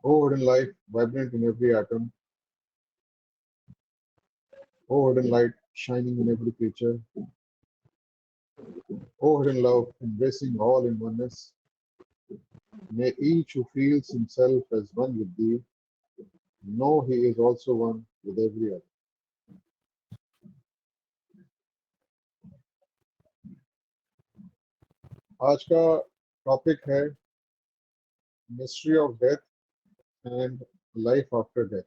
O hidden life, vibrant in every atom. O hidden light, shining in every creature. O hidden love, embracing all in oneness. May each who feels himself as one with thee know he is also one with every other. आज का topic है mystery of death and life after death,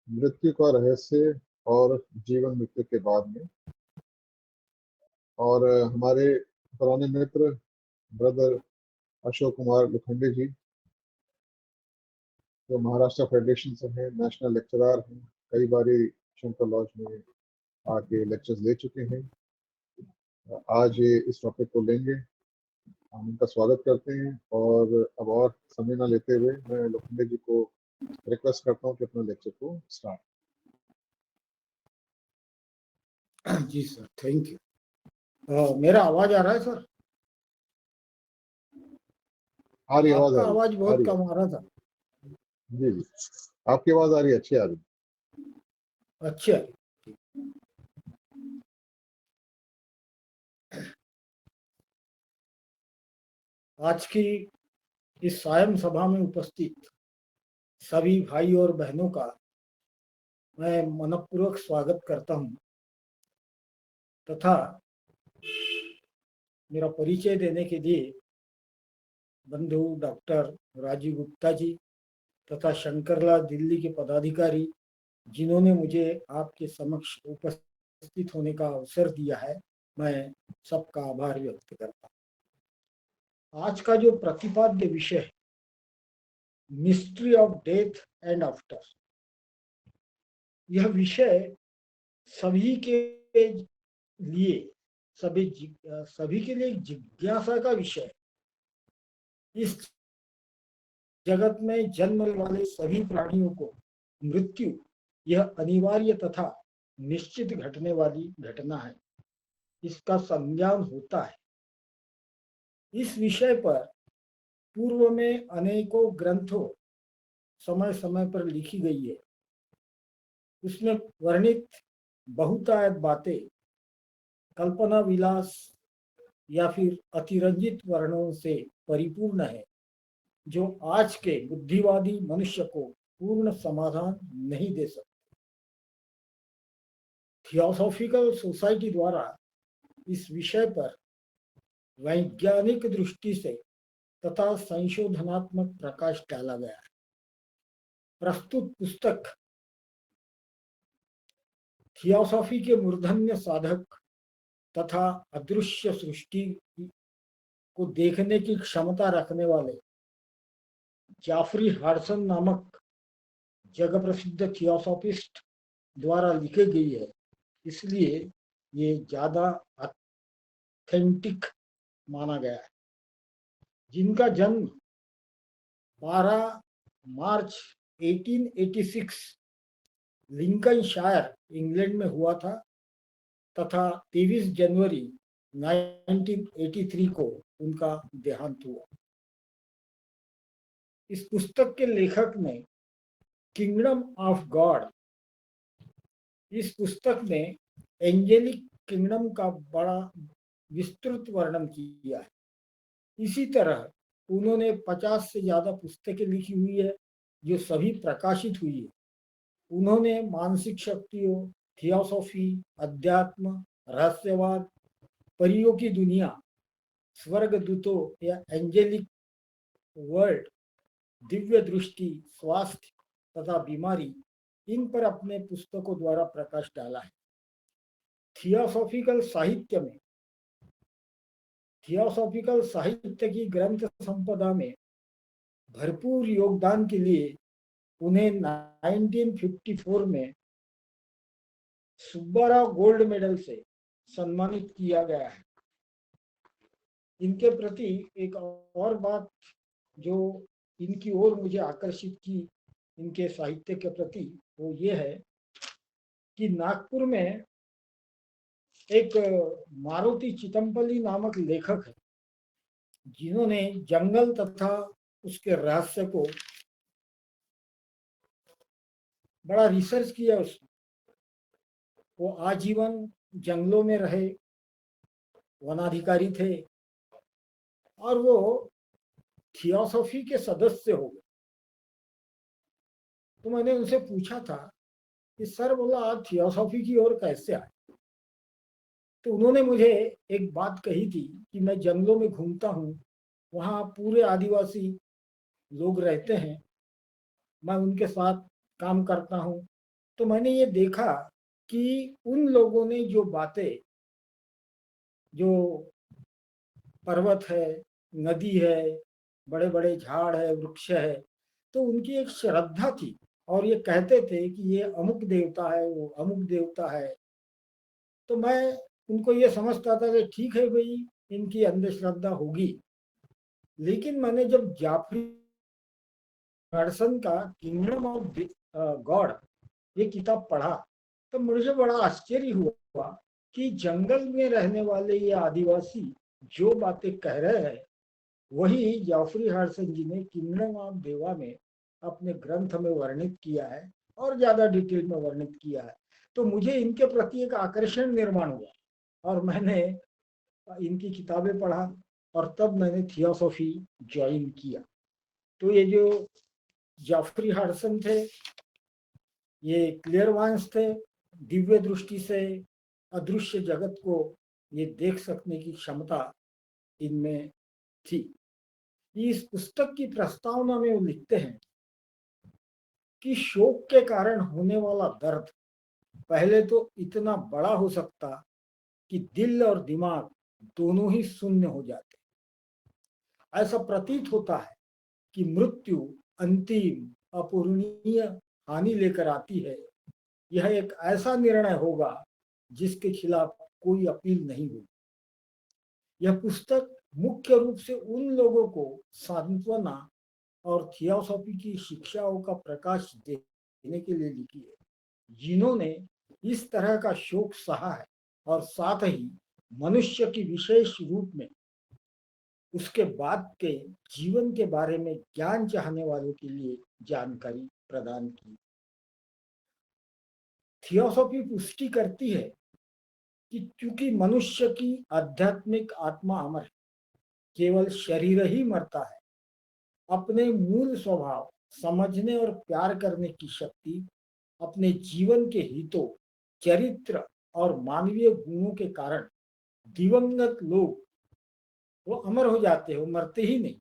मृत्यु का रहस्य और जीवन मृत्यु के बाद में। और हमारे पुराने मित्र ब्रदर अशोक कुमार लोखंडे जी, जो महाराष्ट्र फेडरेशन से हैं, नेशनल लेक्चरर हैं, कई बारी शंकर लॉज में आके लेक्चर्स ले चुके हैं। आज ये इस टॉपिक को लेंगे, हम उनका स्वागत करते हैं। और अब और समय ना लेते हुए मैं लोखंडे जी को रिक्वेस्ट करता हूँ कि अपना लेक्चर को स्टार्ट। जी सर, थैंक यू। मेरा आवाज आ रहा है सर? आ रही आपका आवाज बहुत कम आ रहा था। जी जी, आपकी आवाज आ रही है, अच्छी आ रही है। अच्छा, आज की इस सायं सभा में उपस्थित सभी भाई और बहनों का मैं मनपूर्वक स्वागत करता हूं तथा मेरा परिचय देने के लिए बंधु डॉक्टर राजीव गुप्ता जी तथा शंकरलाल दिल्ली के पदाधिकारी, जिन्होंने मुझे आपके समक्ष उपस्थित होने का अवसर दिया है, मैं सबका आभार व्यक्त करता हूँ। आज का जो प्रतिपाद्य विषय है, mystery of death and after, यह विषय सभी के लिए सभी के लिए जिज्ञासा का विषय है। इस जगत में जन्म वाले सभी प्राणियों को मृत्यु यह अनिवार्य तथा निश्चित घटने वाली घटना है, इसका संज्ञान होता है। इस विषय पर पूर्व में अनेकों ग्रंथों समय समय पर लिखी गई है। उसमें वर्णित बहुतायत बातें कल्पना विलास या फिर अतिरंजित वर्णों से परिपूर्ण है, जो आज के बुद्धिवादी मनुष्य को पूर्ण समाधान नहीं दे सकते। थियोसॉफिकल सोसाइटी द्वारा इस विषय पर वैज्ञानिक दृष्टि से तथा संशोधनात्मक प्रकाश डाला गया है। प्रस्तुत पुस्तक थियोसॉफी के मूर्धन्य साधक तथा अदृश्य सृष्टि को देखने की क्षमता रखने वाले जाफरी हार्सन नामक जग प्रसिद्ध थियोसॉफिस्ट द्वारा लिखी गई है, इसलिए ये ज्यादा ऑथेंटिक माना गया है। जिनका जन्म 12 मार्च 1886 लिंकनशायर इंग्लैंड में हुआ था तथा 23 जनवरी 1983 को उनका देहांत हुआ। इस पुस्तक के लेखक ने किंगडम ऑफ गॉड, इस पुस्तक में एंजेलिक किंगडम का बड़ा विस्तृत वर्णन किया है। इसी तरह उन्होंने 50 से ज्यादा पुस्तकें लिखी हुई है, जो सभी प्रकाशित हुई है। उन्होंने मानसिक शक्तियों, थियोसॉफी, अध्यात्म, रहस्यवाद, परियों की दुनिया, स्वर्ग दूतों या एंजेलिक वर्ल्ड, दिव्य दृष्टि, स्वास्थ्य तथा बीमारी, इन पर अपने पुस्तकों द्वारा प्रकाश डाला है। थियोसॉफिकल साहित्य की ग्रंथ संपदा में भरपूर योगदान के लिए उन्हें 1954 में सुब्बाराव गोल्ड मेडल से सम्मानित किया गया है। इनके प्रति एक और बात जो इनकी ओर मुझे आकर्षित की इनके साहित्य के प्रति, वो ये है कि नागपुर में एक मारुति चितमपल्ली नामक लेखक है, जिन्होंने जंगल तथा उसके रहस्य को बड़ा रिसर्च किया उसने। वो आजीवन जंगलों में रहे, वनाधिकारी थे, और वो थियोसॉफी के सदस्य हो गए। तो मैंने उनसे पूछा था कि सर, बोला, आप थियोसॉफी की ओर कैसे आए? तो उन्होंने मुझे एक बात कही थी कि मैं जंगलों में घूमता हूँ, वहाँ पूरे आदिवासी लोग रहते हैं, मैं उनके साथ काम करता हूँ, तो मैंने ये देखा कि उन लोगों ने जो बातें, जो पर्वत है, नदी है, बड़े बड़े झाड़ है, वृक्ष है, तो उनकी एक श्रद्धा थी, और ये कहते थे कि ये अमुक देवता है, वो अमुक देवता है। तो मैं उनको ये समझता था कि ठीक है भाई, इनकी अंधश्रद्धा होगी। लेकिन मैंने जब जाफरी हडसन का किंगडम ऑफ गॉड ये किताब पढ़ा, तो मुझे बड़ा आश्चर्य हुआ कि जंगल में रहने वाले ये आदिवासी जो बातें कह रहे हैं, वही जाफरी हडसन जी ने किंगडम ऑफ देवा में अपने ग्रंथ में वर्णित किया है, और ज्यादा डिटेल में वर्णित किया है। तो मुझे इनके प्रति एक आकर्षण निर्माण हुआ, और मैंने इनकी किताबें पढ़ा, और तब मैंने थियोसॉफी ज्वाइन किया। तो ये जो जाफरी हडसन थे, ये क्लियरवांस थे, दिव्य दृष्टि से अदृश्य जगत को ये देख सकने की क्षमता इनमें थी। इस पुस्तक की प्रस्तावना में वो लिखते हैं कि शोक के कारण होने वाला दर्द पहले तो इतना बड़ा हो सकता कि दिल और दिमाग दोनों ही शून्य हो जाते। ऐसा प्रतीत होता है कि मृत्यु अंतिम अपूरणीय हानि लेकर आती है। यह एक ऐसा निर्णय होगा जिसके खिलाफ कोई अपील नहीं होगी। यह पुस्तक मुख्य रूप से उन लोगों को सांत्वना और थियोसॉफी की शिक्षाओं का प्रकाश देने के लिए लिखी है, जिन्होंने इस तरह का शोक सहा है, और साथ ही मनुष्य की विशेष रूप में उसके बाद के जीवन के बारे में ज्ञान चाहने वालों के लिए जानकारी प्रदान की। थियोसॉफी पुष्टि करती है कि चूंकि मनुष्य की आध्यात्मिक आत्मा अमर है, केवल शरीर ही मरता है, अपने मूल स्वभाव समझने और प्यार करने की शक्ति अपने जीवन के हितों, चरित्र और मानवीय गुणों के कारण दिवंगत लोग वो अमर हो जाते हैं, वो मरते ही नहीं।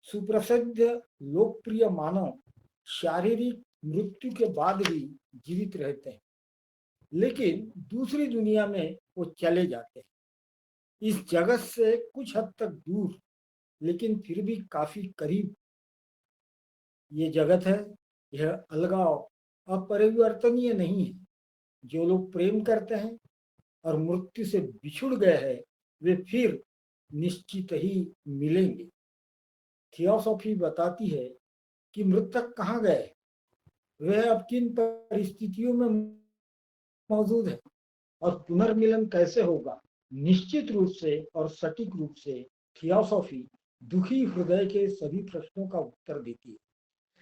सुप्रसिद्ध लोकप्रिय मानव शारीरिक मृत्यु के बाद भी जीवित रहते हैं, लेकिन दूसरी दुनिया में वो चले जाते हैं, इस जगत से कुछ हद तक दूर, लेकिन फिर भी काफी करीब। ये जगत है, यह अलगाव अपरिवर्तनीय नहीं है। जो लोग प्रेम करते हैं और मृत्यु से बिछुड़ गए हैं, वे फिर निश्चित ही मिलेंगे। थियोसॉफी बताती है कि मृतक कहाँ गए, वह अब किन परिस्थितियों में मौजूद है, और पुनर्मिलन कैसे होगा। निश्चित रूप से और सटीक रूप से थियोसॉफी दुखी हृदय के सभी प्रश्नों का उत्तर देती है।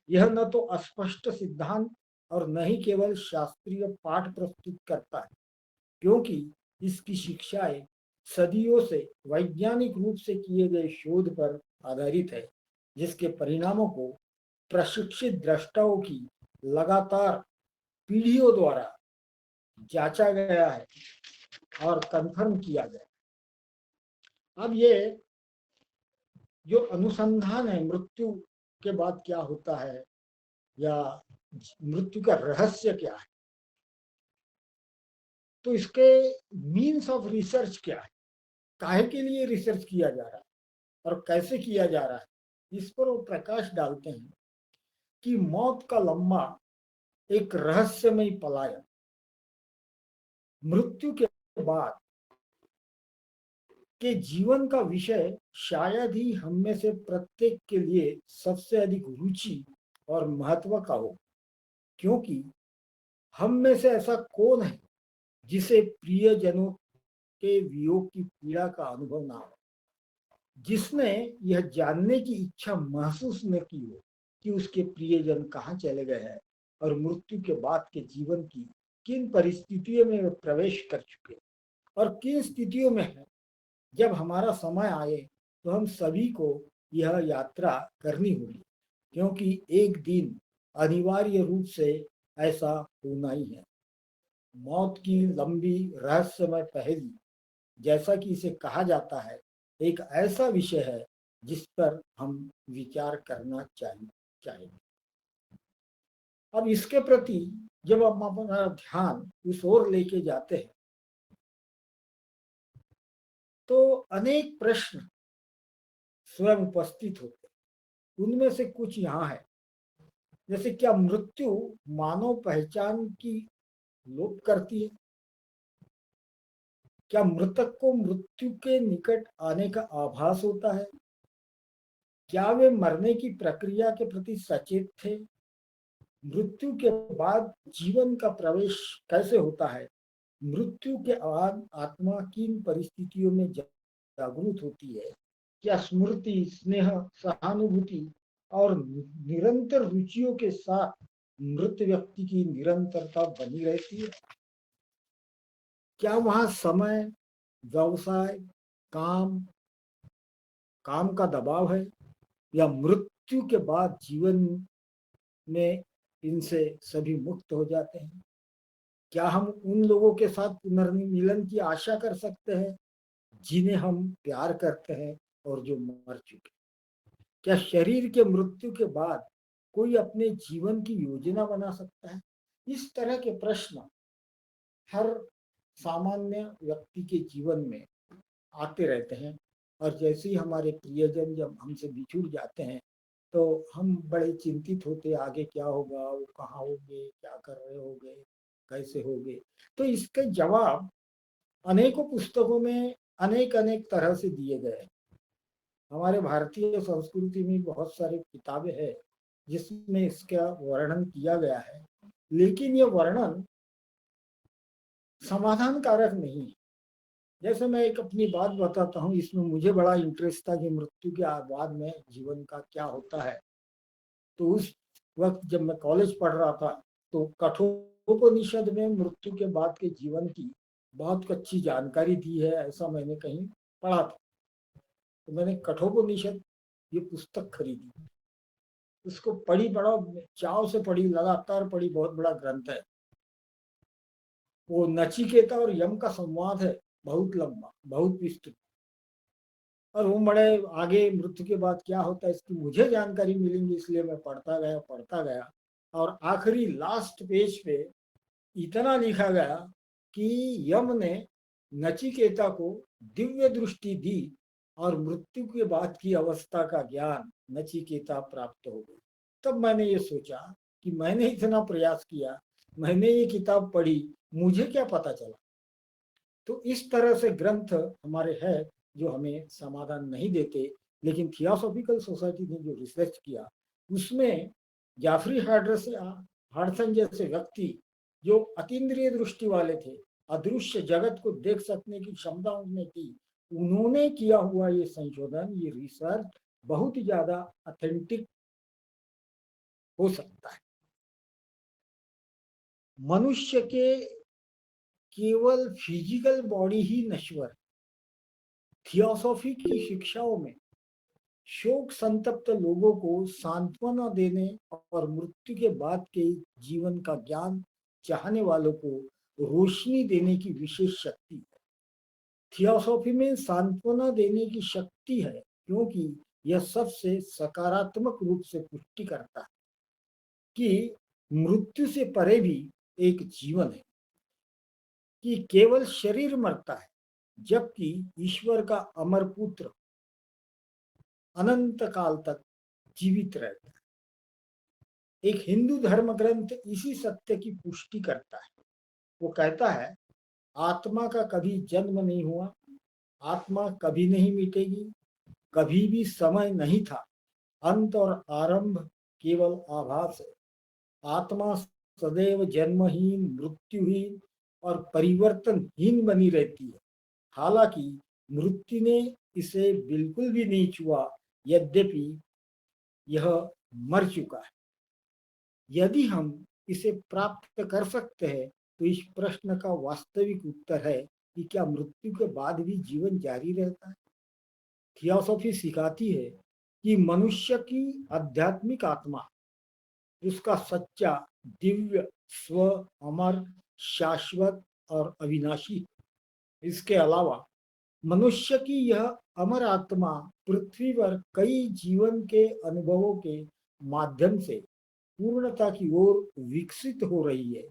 यह न तो अस्पष्ट सिद्धांत और न ही केवल शास्त्रीय पाठ प्रस्तुत करता है, क्योंकि इसकी शिक्षाएं सदियों से वैज्ञानिक रूप से किए गए शोध पर आधारित है, जिसके परिणामों को प्रशिक्षित दृष्टाओं की लगातार पीढ़ियों द्वारा जांचा गया है और कंफर्म किया गया। अब ये जो अनुसंधान है, मृत्यु के बाद क्या होता है, या मृत्यु का रहस्य क्या है, तो इसके मीन्स ऑफ रिसर्च क्या है, काहे के लिए रिसर्च किया जा रहा है और कैसे किया जा रहा है, इस पर वो प्रकाश डालते हैं कि मौत का लंबा एक रहस्यमय पलायन, मृत्यु के बाद के जीवन का विषय शायद ही हम में से प्रत्येक के लिए सबसे अधिक रुचि और महत्व का हो, क्योंकि हम में से ऐसा कौन है जिसे प्रियजनों के वियोग की पीड़ा का अनुभव ना हो, जिसने यह जानने की इच्छा महसूस न की हो कि उसके प्रियजन कहाँ चले गए हैं और मृत्यु के बाद के जीवन की किन परिस्थितियों में वे प्रवेश कर चुके और किन स्थितियों में है। जब हमारा समय आए तो हम सभी को यह यात्रा करनी होगी, क्योंकि एक दिन अनिवार्य रूप से ऐसा होना ही है। मौत की लंबी रहस्यमय पहेली, जैसा कि इसे कहा जाता है, एक ऐसा विषय है जिस पर हम विचार करना चाहिए। अब इसके प्रति जब हम अपना ध्यान उस ओर लेके जाते हैं तो अनेक प्रश्न स्वयं उपस्थित होते हैं। उनमें से कुछ यहाँ है, जैसे क्या मृत्यु मानव पहचान की लोप करती है? क्या मृतक को मृत्यु के निकट आने का आभास होता है? क्या वे मरने की प्रक्रिया के प्रति सचेत थे? मृत्यु के बाद जीवन का प्रवेश कैसे होता है? मृत्यु के बाद आत्मा किन परिस्थितियों में जागृत होती है? क्या स्मृति, स्नेह, सहानुभूति और निरंतर रुचियों के साथ मृत व्यक्ति की निरंतरता बनी रहती है? क्या वहां समय, व्यवसाय, काम काम का दबाव है, या मृत्यु के बाद जीवन में इनसे सभी मुक्त हो जाते हैं? क्या हम उन लोगों के साथ पुनर्मिलन की आशा कर सकते हैं जिन्हें हम प्यार करते हैं और जो मर चुके? क्या शरीर के मृत्यु के बाद कोई अपने जीवन की योजना बना सकता है? इस तरह के प्रश्न हर सामान्य व्यक्ति के जीवन में आते रहते हैं। और जैसे ही हमारे प्रियजन जब हमसे बिछुड़ जाते हैं तो हम बड़े चिंतित होते, आगे क्या होगा, वो कहाँ होंगे, क्या कर रहे होंगे, कैसे होंगे। तो इसके जवाब अनेकों पुस्तकों में अनेक अनेक तरह से दिए गए हैं। हमारे भारतीय संस्कृति में बहुत सारी किताबें हैं जिसमें इसका वर्णन किया गया है, लेकिन ये वर्णन समाधान कारक नहीं है। जैसे मैं एक अपनी बात बताता हूँ, इसमें मुझे बड़ा इंटरेस्ट था कि मृत्यु के बाद में जीवन का क्या होता है। तो उस वक्त जब मैं कॉलेज पढ़ रहा था तो कठोपनिषद में मृत्यु के बाद के जीवन की बहुत अच्छी जानकारी दी है, ऐसा मैंने कहीं पढ़ा था। तो मैंने कठोपनिषद ये पुस्तक खरीदी, उसको पढ़ी, बड़ा चाव से पढ़ी, लगातार पढ़ी, बहुत बड़ा ग्रंथ है। वो नचिकेता और यम का संवाद है, बहुत लंबा, बहुत विस्तृत। और वो बड़े आगे मृत्यु के बाद क्या होता है इसकी मुझे जानकारी मिलेंगी, इसलिए मैं पढ़ता गया और आखिरी लास्ट पेज पे इतना लिखा गया कि यम ने नचिकेता को दिव्य दृष्टि दी और मृत्यु के बाद की अवस्था का ज्ञान नचिकेता प्राप्त हो गई। तब मैंने ये सोचा कि मैंने इतना प्रयास किया, मैंने ये किताब पढ़ी, मुझे क्या पता चला। तो इस तरह से ग्रंथ हमारे हैं जो हमें समाधान नहीं देते, लेकिन थियोसॉफिकल सोसाइटी ने जो रिसर्च किया उसमें जाफरी हार्डसन जैसे व्यक्ति जो अतीन्द्रिय दृष्टि वाले थे, अदृश्य जगत को देख सकने की क्षमता उनमें थी, उन्होंने किया हुआ ये संशोधन, ये रिसर्च बहुत ज्यादा ऑथेंटिक हो सकता है। मनुष्य के केवल फिजिकल बॉडी ही नश्वर। थियोसॉफी की शिक्षाओं में शोक संतप्त लोगों को सांत्वना देने और मृत्यु के बाद के जीवन का ज्ञान चाहने वालों को रोशनी देने की विशेष शक्ति है। थियोसॉफी में सांत्वना देने की शक्ति है क्योंकि यह सबसे सकारात्मक रूप से पुष्टि करता है कि मृत्यु से परे भी एक जीवन है, कि केवल शरीर मरता है जबकि ईश्वर का अमर पुत्र अनंत काल तक जीवित रहता है। एक हिंदू धर्म ग्रंथ इसी सत्य की पुष्टि करता है। वो कहता है आत्मा का कभी जन्म नहीं हुआ, आत्मा कभी नहीं मिटेगी, कभी भी समय नहीं था, अंत और आरंभ केवल आभास है। आत्मा सदैव जन्महीन, मृत्युहीन और परिवर्तनहीन बनी रहती है। हालांकि मृत्यु ने इसे बिल्कुल भी नहीं छुआ, यद्यपि यह मर चुका है। यदि हम इसे प्राप्त कर सकते हैं, तो इस प्रश्न का वास्तविक उत्तर है कि क्या मृत्यु के बाद भी जीवन जारी रहता है। थियोसॉफी सिखाती है कि मनुष्य की आध्यात्मिक आत्मा, उसका सच्चा दिव्य स्व अमर, शाश्वत और अविनाशी। इसके अलावा मनुष्य की यह अमर आत्मा पृथ्वी पर कई जीवन के अनुभवों के माध्यम से पूर्णता की ओर विकसित हो रही है।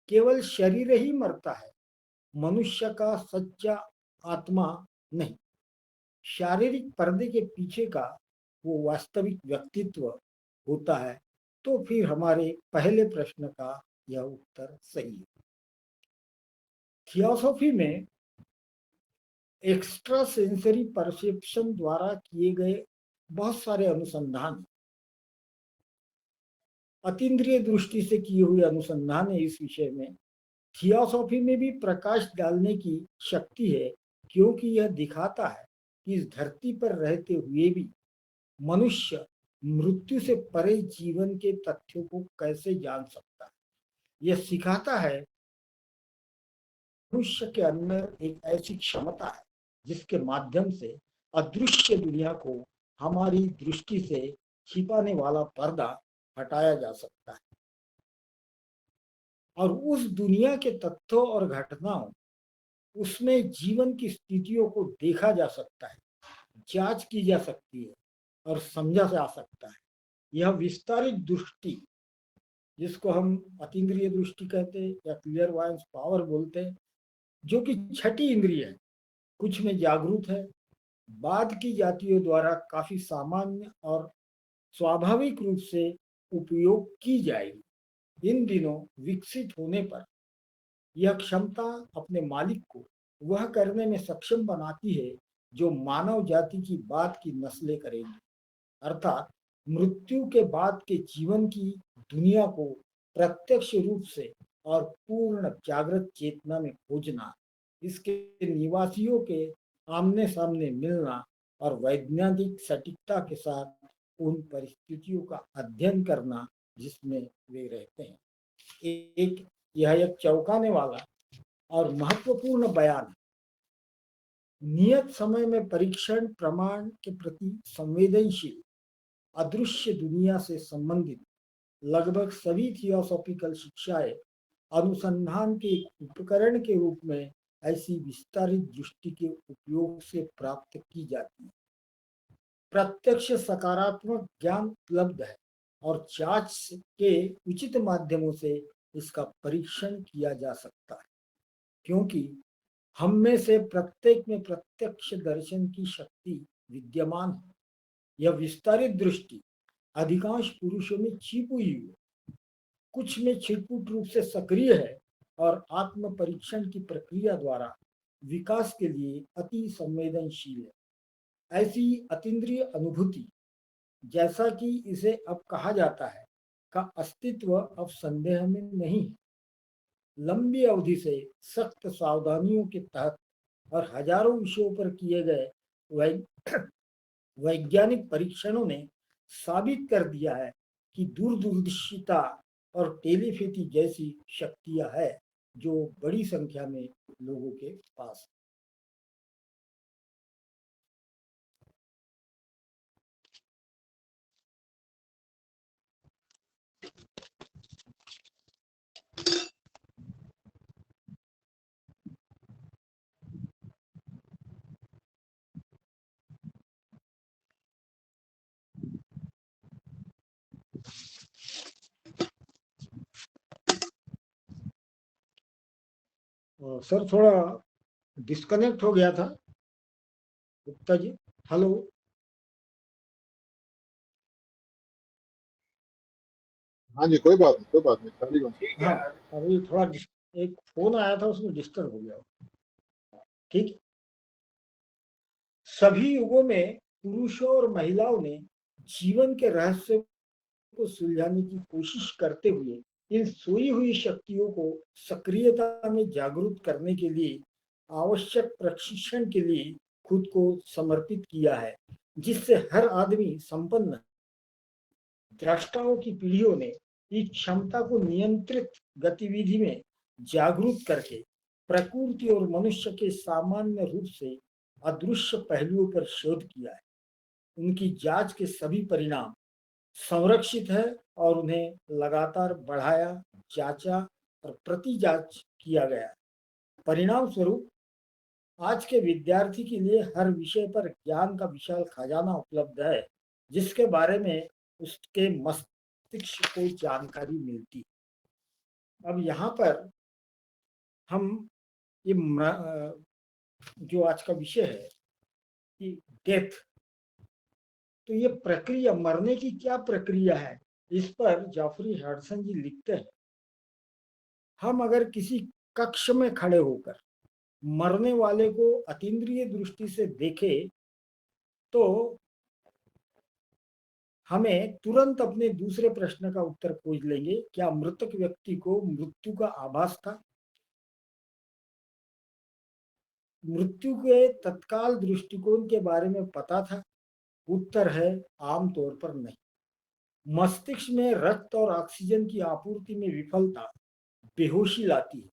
केवल शरीर ही मरता है, मनुष्य का सच्चा आत्मा नहीं। शारीरिक पर्दे के पीछे का वो वास्तविक व्यक्तित्व होता है। तो फिर हमारे पहले प्रश्न का यह उत्तर सही है। थियोसॉफी में एक्स्ट्रा सेंसरी परसेप्शन द्वारा किए गए बहुत सारे अनुसंधान, अतीन्द्रिय दृष्टि से किए हुए अनुसंधान है इस विषय में। थियोसॉफी में भी प्रकाश डालने की शक्ति है, क्योंकि यह दिखाता है कि इस धरती पर रहते हुए भी मनुष्य मृत्यु से परे जीवन के तथ्यों को कैसे जान सकता है। यह सिखाता है मनुष्य के अंदर एक ऐसी क्षमता है जिसके माध्यम से अदृश्य दुनिया को हमारी दृष्टि से छिपाने वाला पर्दा हटाया जा सकता है और उस दुनिया के तथ्यों और घटनाओं, उसमें जीवन की स्थितियों को देखा जा सकता है, जांच की जा सकती है और समझा जा सकता है। यह विस्तारित दृष्टि, जिसको हम अतीन्द्रिय दृष्टि कहते हैं या क्लियर वायंस पावर बोलते हैं, जो कि छठी इंद्रिय है, कुछ में जागरूक है, बाद की जातियों द्वारा काफी सामान्य और स्वाभाविक रूप से उपयोग की जाएगी। इन दिनों विकसित होने पर यह क्षमता अपने मालिक को वह करने में सक्षम बनाती है जो मानव जाति की बाद की नस्लें करेंगी, अर्थात मृत्यु के बाद के जीवन की दुनिया को प्रत्यक्ष रूप से और पूर्ण जागृत चेतना में खोजना, इसके निवासियों के आमने सामने मिलना और वैज्ञानिक सटीकता के साथ उन परिस्थितियों का अध्ययन करना जिसमें वे रहते हैं। यह एक चौंकाने वाला और महत्वपूर्ण बयान है। नियत समय में परीक्षण प्रमाण के प्रति संवेदनशील अदृश्य दुनिया से संबंधित लगभग सभी थियोसॉफिकल शिक्षाएं अनुसंधान के एक उपकरण के रूप में ऐसी विस्तारित दृष्टि के उपयोग से प्राप्त की जाती है। प्रत्यक्ष सकारात्मक ज्ञान उपलब्ध है और जांच के उचित माध्यमों से इसका परीक्षण किया जा सकता है, क्योंकि हम में से प्रत्येक में प्रत्यक्ष दर्शन की शक्ति विद्यमान है। यह विस्तारित दृष्टि अधिकांश पुरुषों में छिपी हुई है, कुछ में छिटपुट रूप से सक्रिय है और आत्म परीक्षण की प्रक्रिया द्वारा विकास के लिए अति संवेदनशील है। ऐसी अतीन्द्रिय अनुभूति, जैसा कि इसे अब कहा जाता है, का अस्तित्व अब संदेह में नहीं है। लंबी अवधि से सख्त सावधानियों के तहत और हजारों विषयों पर किए गए वैज्ञानिक परीक्षणों ने साबित कर दिया है कि दूरदर्शिता और टेलीपैथी जैसी शक्तियां हैं जो बड़ी संख्या में लोगों के पास। सर थोड़ा डिस्कनेक्ट हो गया था गुप्ता जी। हेलो। हाँ जी, कोई बात नहीं, कोई बात नहीं, खाली हूँ। हाँ, अभी थोड़ा एक फोन आया था, उसमें डिस्टर्ब हो गया। ठीक है। सभी युगों में पुरुषों और महिलाओं ने जीवन के रहस्य को सुलझाने की कोशिश करते हुए इन सोई हुई शक्तियों को सक्रियता में जागरूक करने के लिए आवश्यक प्रशिक्षण के लिए खुद को समर्पित किया है, जिससे हर आदमी संपन्न। दृष्टाओं की पीढ़ियों ने इस क्षमता को नियंत्रित गतिविधि में जागरूक करके प्रकृति और मनुष्य के सामान्य रूप से अदृश्य पहलुओं पर शोध किया है। उनकी जांच के सभी परिणाम संरक्षित है और उन्हें लगातार बढ़ाया, जांचा और प्रति जांच किया गया। परिणाम स्वरूप आज के विद्यार्थी के लिए हर विषय पर ज्ञान का विशाल खजाना उपलब्ध है, जिसके बारे में उसके मस्तिष्क को जानकारी मिलती है। अब यहाँ पर हम ये जो आज का विषय है कि डेथ, तो ये प्रक्रिया, मरने की क्या प्रक्रिया है, इस पर जॉफरी हडसन जी लिखते हैं, हम अगर किसी कक्ष में खड़े होकर मरने वाले को अतीन्द्रिय दृष्टि से देखें तो हमें तुरंत अपने दूसरे प्रश्न का उत्तर खोज लेंगे, क्या मृतक व्यक्ति को मृत्यु का आभास था? मृत्यु के तत्काल दृष्टिकोण के बारे में पता था? उत्तर है आमतौर पर नहीं। मस्तिष्क में रक्त और ऑक्सीजन की आपूर्ति में विफलता बेहोशी लाती है,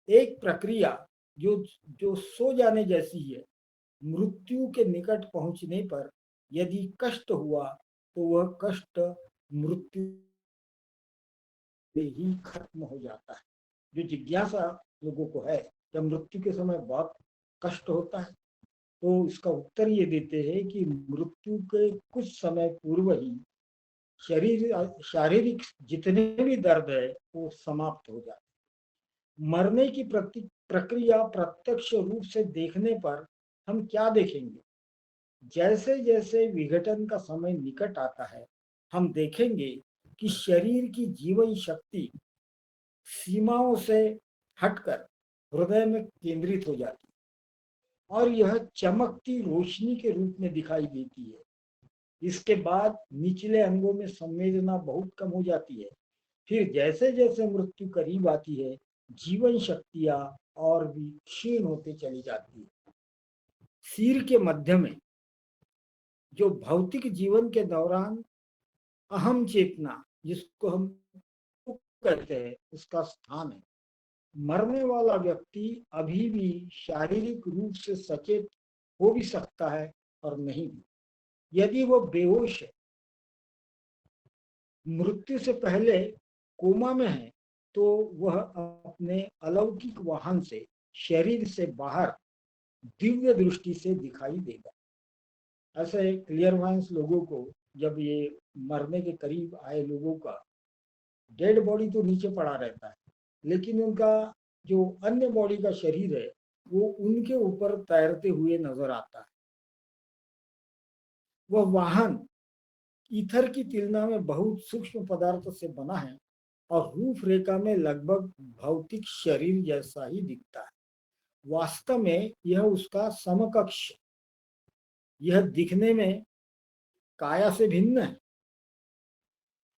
एक प्रक्रिया जो जो सो जाने जैसी है। मृत्यु के निकट पहुंचने पर यदि कष्ट हुआ तो वह कष्ट मृत्यु से ही खत्म हो जाता है। जो जिज्ञासा लोगों को है जब मृत्यु के समय बहुत कष्ट होता है, तो इसका उत्तर ये देते हैं कि मृत्यु के कुछ समय पूर्व ही शारीरिक जितने भी दर्द है वो समाप्त हो जाते हैं। मरने की प्रक्रिया प्रत्यक्ष रूप से देखने पर हम क्या देखेंगे? जैसे जैसे विघटन का समय निकट आता है, हम देखेंगे कि शरीर की जीवन शक्ति सीमाओं से हटकर हृदय में केंद्रित हो जाती है और यह चमकती रोशनी के रूप में दिखाई देती है। इसके बाद निचले अंगों में संवेदना बहुत कम हो जाती है। फिर जैसे जैसे मृत्यु करीब आती है, जीवन शक्तियां और भी क्षीण होते चली जाती है। सिर के मध्य में जो भौतिक जीवन के दौरान अहम चेतना, जिसको हम कहते हैं, उसका स्थान है। मरने वाला व्यक्ति अभी भी शारीरिक रूप से सचेत हो भी सकता है और नहीं भी। यदि वो बेहोश है, मृत्यु से पहले कोमा में है, तो वह अपने अलौकिक वाहन से शरीर से बाहर दिव्य दृष्टि से दिखाई देगा। ऐसे क्लियरवायंस लोगों को, जब ये मरने के करीब आए लोगों का डेड बॉडी तो नीचे पड़ा रहता है, लेकिन उनका जो अन्य बॉडी का शरीर है वो उनके ऊपर तैरते हुए नजर आता है। वह वाहन ईथर की तुलना में बहुत सूक्ष्म पदार्थों से बना है और रूपरेखा में लगभग भौतिक शरीर जैसा ही दिखता है। वास्तव में यह उसका समकक्ष, यह दिखने में काया से भिन्न है।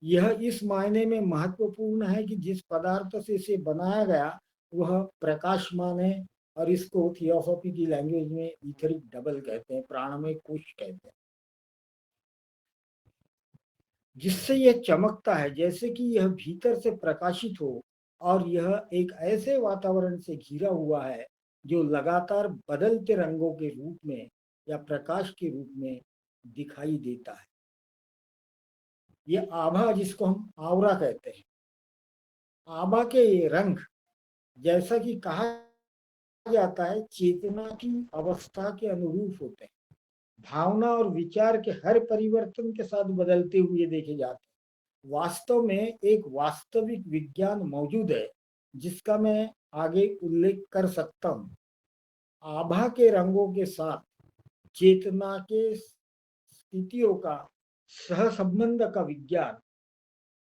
यह इस मायने में महत्वपूर्ण है कि जिस पदार्थ से इसे बनाया गया वह प्रकाशमान है, और इसको थियोसॉफी की लैंग्वेज में ईथरिक डबल कहते हैं, प्राणमय कोश कहते हैं। जिससे यह चमकता है जैसे कि यह भीतर से प्रकाशित हो, और यह एक ऐसे वातावरण से घिरा हुआ है जो लगातार बदलते रंगों के रूप में या प्रकाश के रूप में दिखाई देता है। ये आभा, जिसको हम आवरा कहते हैं, आभा के ये रंग, जैसा कि कहा जाता है, चेतना की अवस्था के अनुरूप होते हैं। भावना और विचार के हर परिवर्तन के साथ बदलते हुए देखे जाते हैं। वास्तव में एक वास्तविक विज्ञान मौजूद है जिसका मैं आगे उल्लेख कर सकता हूँ। आभा के रंगों के साथ चेतना के स्थितियों का सहसंबंध का विज्ञान।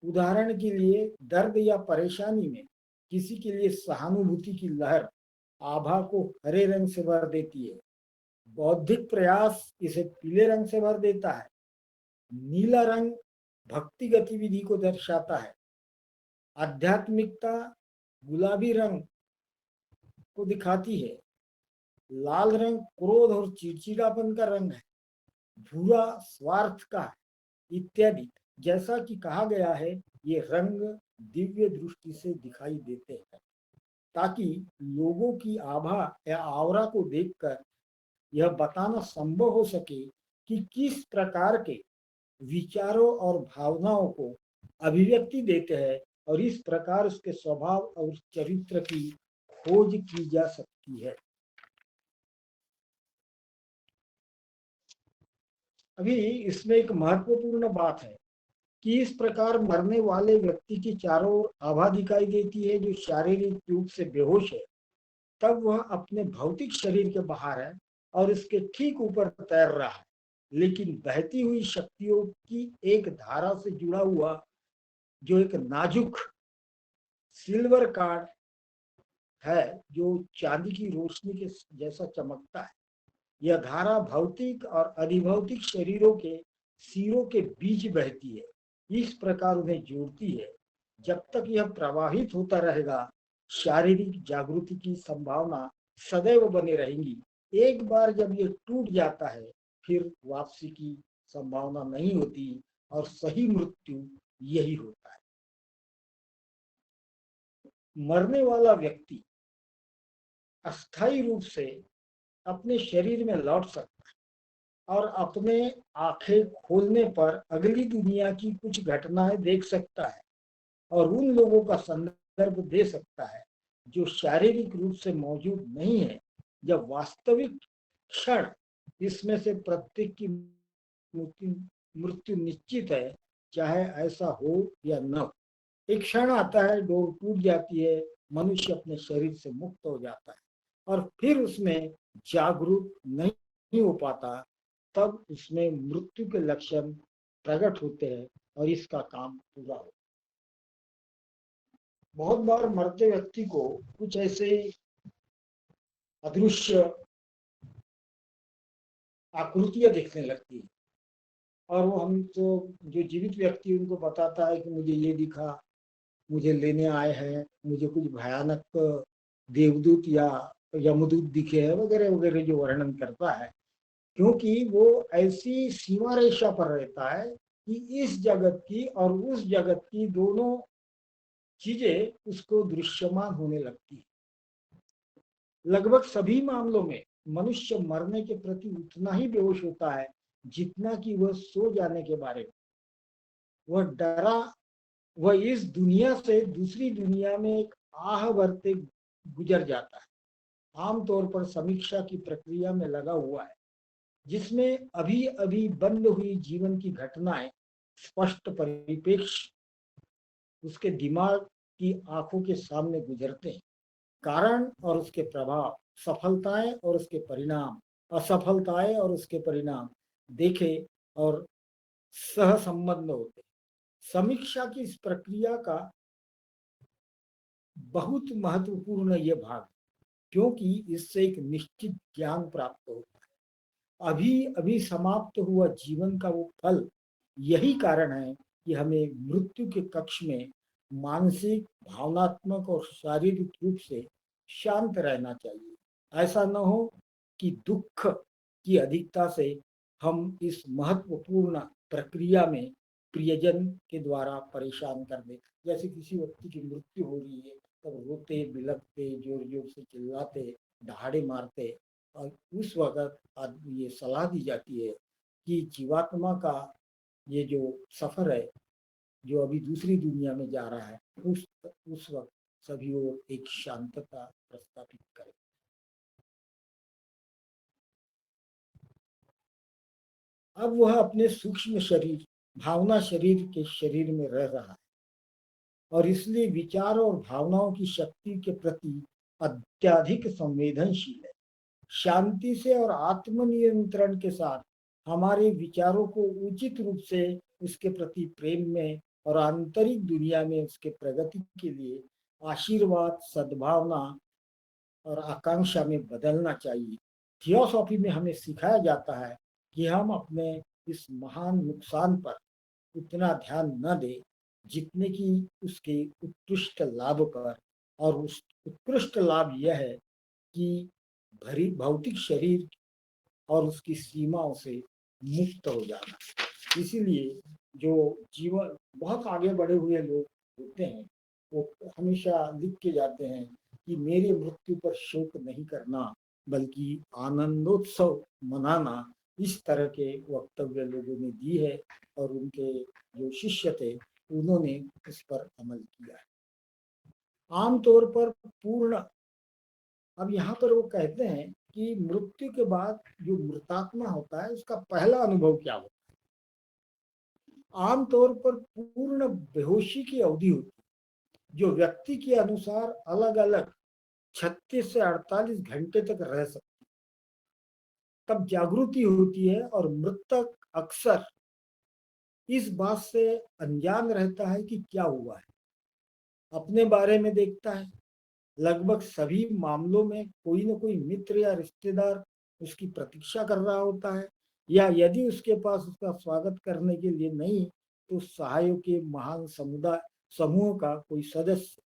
उदाहरण के लिए दर्द या परेशानी में किसी के लिए सहानुभूति की लहर आभा को हरे रंग से भर देती है। बौद्धिक प्रयास इसे पीले रंग से भर देता है। नीला रंग भक्ति गतिविधि को दर्शाता है। आध्यात्मिकता गुलाबी रंग को दिखाती है। लाल रंग क्रोध और चिड़चिड़ापन का रंग है। भूरा स्वार्थ का है, इत्यादि। जैसा कि कहा गया है ये रंग दिव्य दृष्टि से दिखाई देते हैं, ताकि लोगों की आभा या आवरा को देखकर यह बताना संभव हो सके कि किस प्रकार के विचारों और भावनाओं को अभिव्यक्ति देते हैं, और इस प्रकार उसके स्वभाव और चरित्र की खोज की जा सकती है। अभी इसमें एक महत्वपूर्ण बात है कि इस प्रकार मरने वाले व्यक्ति की चारों ओर आभा दिखाई देती है जो शारीरिक रूप से बेहोश है, तब वह अपने भौतिक शरीर के बाहर है और इसके ठीक ऊपर तैर रहा है, लेकिन बहती हुई शक्तियों की एक धारा से जुड़ा हुआ जो एक नाजुक सिल्वर कार्ड है जो चांदी की रोशनी के जैसा चमकता है। यह धारा भौतिक और अधिभौतिक शरीरों के सिरों के बीच बहती है, इस प्रकार उन्हें जोड़ती है। जब तक यह प्रवाहित होता रहेगा, शारीरिक जागृति की संभावना सदैव बनी रहेगी। एक बार जब यह टूट जाता है, फिर वापसी की संभावना नहीं होती और सही मृत्यु यही होता है। मरने वाला व्यक्ति अस्थायी रूप से अपने शरीर में लौट सकता है और अपने आंखें खोलने पर अगली दुनिया की कुछ घटनाएं देख सकता है और उन लोगों का संदर्भ दे सकता है जो शारीरिक रूप से मौजूद नहीं है। जब वास्तविक क्षण इसमें से प्रत्येक की मृत्यु निश्चित है, चाहे ऐसा हो या न हो। एक क्षण आता है, डोर टूट जाती है, मनुष्य अपने शरीर से मुक्त हो जाता है और फिर उसमें जागरूक नहीं हो पाता। तब उसमें मृत्यु के लक्षण प्रकट होते हैं और इसका काम पूरा हो। बहुत बार मरते व्यक्ति को कुछ ऐसे अदृश्य आकृतियां दिखने लगती है और वो हम तो जो जीवित व्यक्ति उनको बताता है कि मुझे ये दिखा, मुझे लेने आए हैं, मुझे कुछ भयानक देवदूत या यमदूत दिखे हैं वगैरह वगैरह जो वर्णन करता है, क्योंकि वो ऐसी सीमा रेखा पर रहता है कि इस जगत की और उस जगत की दोनों चीजें उसको दृश्यमान होने लगती है। लगभग सभी मामलों में मनुष्य मरने के प्रति उतना ही बेहोश होता है जितना कि वह सो जाने के बारे में। वह डरा, वह इस दुनिया से दूसरी दुनिया में एक आह भरते गुजर जाता है। आमतौर पर समीक्षा की प्रक्रिया में लगा हुआ है, जिसमें अभी अभी बंद हुई जीवन की घटनाएं स्पष्ट परिप्रेक्ष्य उसके दिमाग की आंखों के सामने गुजरते हैं। कारण और उसके प्रभाव, सफलताएं और उसके परिणाम, असफलताएं और उसके परिणाम देखे और सह संबंध होते। समीक्षा की इस प्रक्रिया का बहुत महत्वपूर्ण यह भाग, क्योंकि इससे एक निश्चित ज्ञान प्राप्त होता है। अभी अभी समाप्त हुआ जीवन का वो फल। यही कारण है कि हमें मृत्यु के कक्ष में मानसिक, भावनात्मक और शारीरिक रूप से शांत रहना चाहिए। ऐसा न हो कि दुख की अधिकता से हम इस महत्वपूर्ण प्रक्रिया में प्रियजन के द्वारा परेशान कर दें। जैसे किसी व्यक्ति की मृत्यु हो रही है, तब रोते बिलखते जोर जोर से चिल्लाते, दहाड़े मारते, और उस वक्त ये सलाह दी जाती है कि जीवात्मा का ये जो सफर है, जो अभी दूसरी दुनिया में जा रहा है, उस वक्त सभी ओर एक शांतता प्रस्तापित करें। अब वह अपने सूक्ष्म शरीर, भावना शरीर के शरीर में रह रहा है और इसलिए विचार और भावनाओं की शक्ति के प्रति अत्यधिक संवेदनशील है। शांति से और आत्मनियंत्रण के साथ हमारे विचारों को उचित रूप से उसके प्रति प्रेम में और आंतरिक दुनिया में उसके प्रगति के लिए आशीर्वाद, सद्भावना और आकांक्षा में बदलना चाहिए। थियोसॉफी में हमें सिखाया जाता है कि हम अपने इस महान नुकसान पर उतना ध्यान न दें जितने कि उसके उत्कृष्ट लाभ पर, और उस उत्कृष्ट लाभ यह है कि भरी भौतिक शरीर और उसकी सीमाओं से मुक्त हो जाना। इसीलिए जो जीवन बहुत आगे बढ़े हुए लोग होते हैं वो हमेशा लिख के जाते हैं कि मेरे मृत्यु पर शोक नहीं करना बल्कि आनंदोत्सव मनाना। इस तरह के वक्तव्य लोगों ने दी है और उनके जो शिष्य थे उन्होंने इस पर अमल किया है। आमतौर पर पूर्ण, अब यहाँ पर वो कहते हैं कि मृत्यु के बाद जो मृतात्मा होता है उसका पहला अनुभव क्या होता है। आमतौर पर पूर्ण बेहोशी की अवधि होती है जो व्यक्ति के अनुसार अलग अलग 36 से 48 घंटे तक रह सकती है। तब जागृति होती है और मृतक अक्सर इस बात से अनजान रहता है कि क्या हुआ है, अपने बारे में देखता है। लगभग सभी मामलों में कोई न कोई मित्र या रिश्तेदार उसकी प्रतीक्षा कर रहा होता है, या यदि उसके पास उसका स्वागत करने के लिए नहीं तो सहायों के महान समुदाय समूह का कोई सदस्य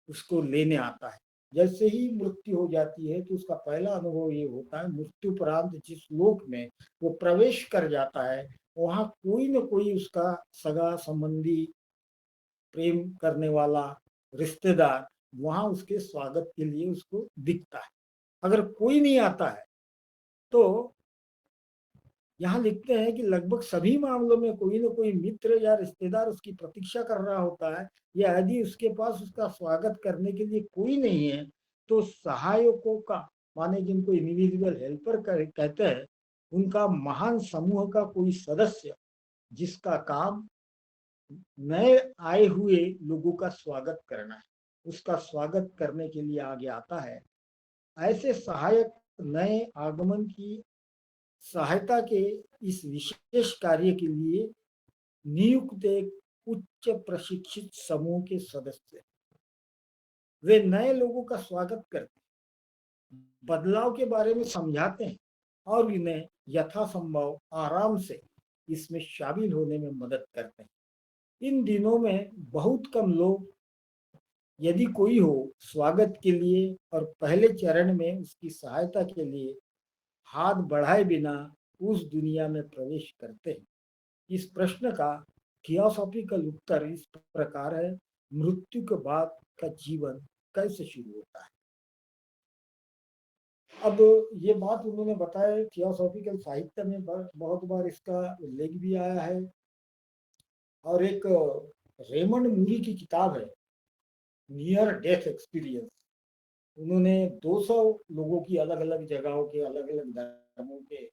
उसको लेने आता है। जैसे ही मृत्यु हो जाती है तो उसका पहला अनुभव ये होता है, मृत्युपरांत जिस लोक में वो प्रवेश कर जाता है वहां कोई न कोई उसका सगा संबंधी, प्रेम करने वाला, रिश्तेदार वहां उसके स्वागत के लिए उसको दिखता है। अगर कोई नहीं आता है तो यहाँ लिखते हैं कि लगभग सभी मामलों में कोई न कोई मित्र या रिश्तेदार उसकी प्रतीक्षा कर रहा होता है, या यदि उसके पास उसका स्वागत करने के लिए कोई नहीं है तो सहायकों का, माने जिनको इंडिविजुअल हेल्पर कहते हैं, उनका महान समूह का कोई सदस्य जिसका काम नए आए हुए लोगों का स्वागत करना है, उसका स्वागत करने के लिए आगे आता है। ऐसे सहायक नए आगमन की सहायता के इस विशेष कार्य के लिए नियुक्त एक उच्च प्रशिक्षित समूह के सदस्य, वे नए लोगों का स्वागत करते हैं, बदलाव के बारे में समझाते हैं और इन्हें यथासंभव आराम से इसमें शामिल होने में मदद करते हैं। इन दिनों में बहुत कम लोग, यदि कोई हो, स्वागत के लिए और पहले चरण में उसकी सहायता के लिए हाथ बढ़ाए बिना उस दुनिया में प्रवेश करते हैं। इस प्रश्न का थियोसॉफिकल उत्तर इस प्रकार है, मृत्यु के बाद का जीवन कैसे शुरू होता है। अब ये बात उन्होंने बताया, थियोसॉफिकल साहित्य में बहुत बार इसका उल्लेख भी आया है। और एक रेमंड मूरी की किताब है नियर डेथ एक्सपीरियंस, उन्होंने 200 लोगों की अलग अलग जगहों के, अलग अलग धर्मों के,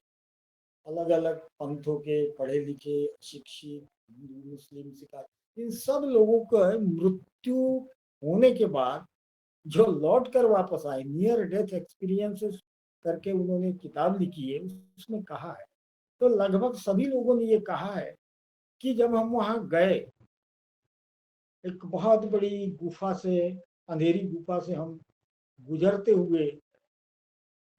अलग अलग पंथों के, पढ़े लिखे, शिक्षित, हिंदू, मुस्लिम, सिख, इन सब लोगों को मृत्यु होने के बाद जो लौट कर वापस आए, नियर डेथ एक्सपीरियंसेस करके उन्होंने किताब लिखी है। उसमें कहा है, तो लगभग सभी लोगों ने ये कहा है कि जब हम वहां गए, एक बहुत बड़ी गुफा से, अंधेरी गुफा से हम गुजरते हुए,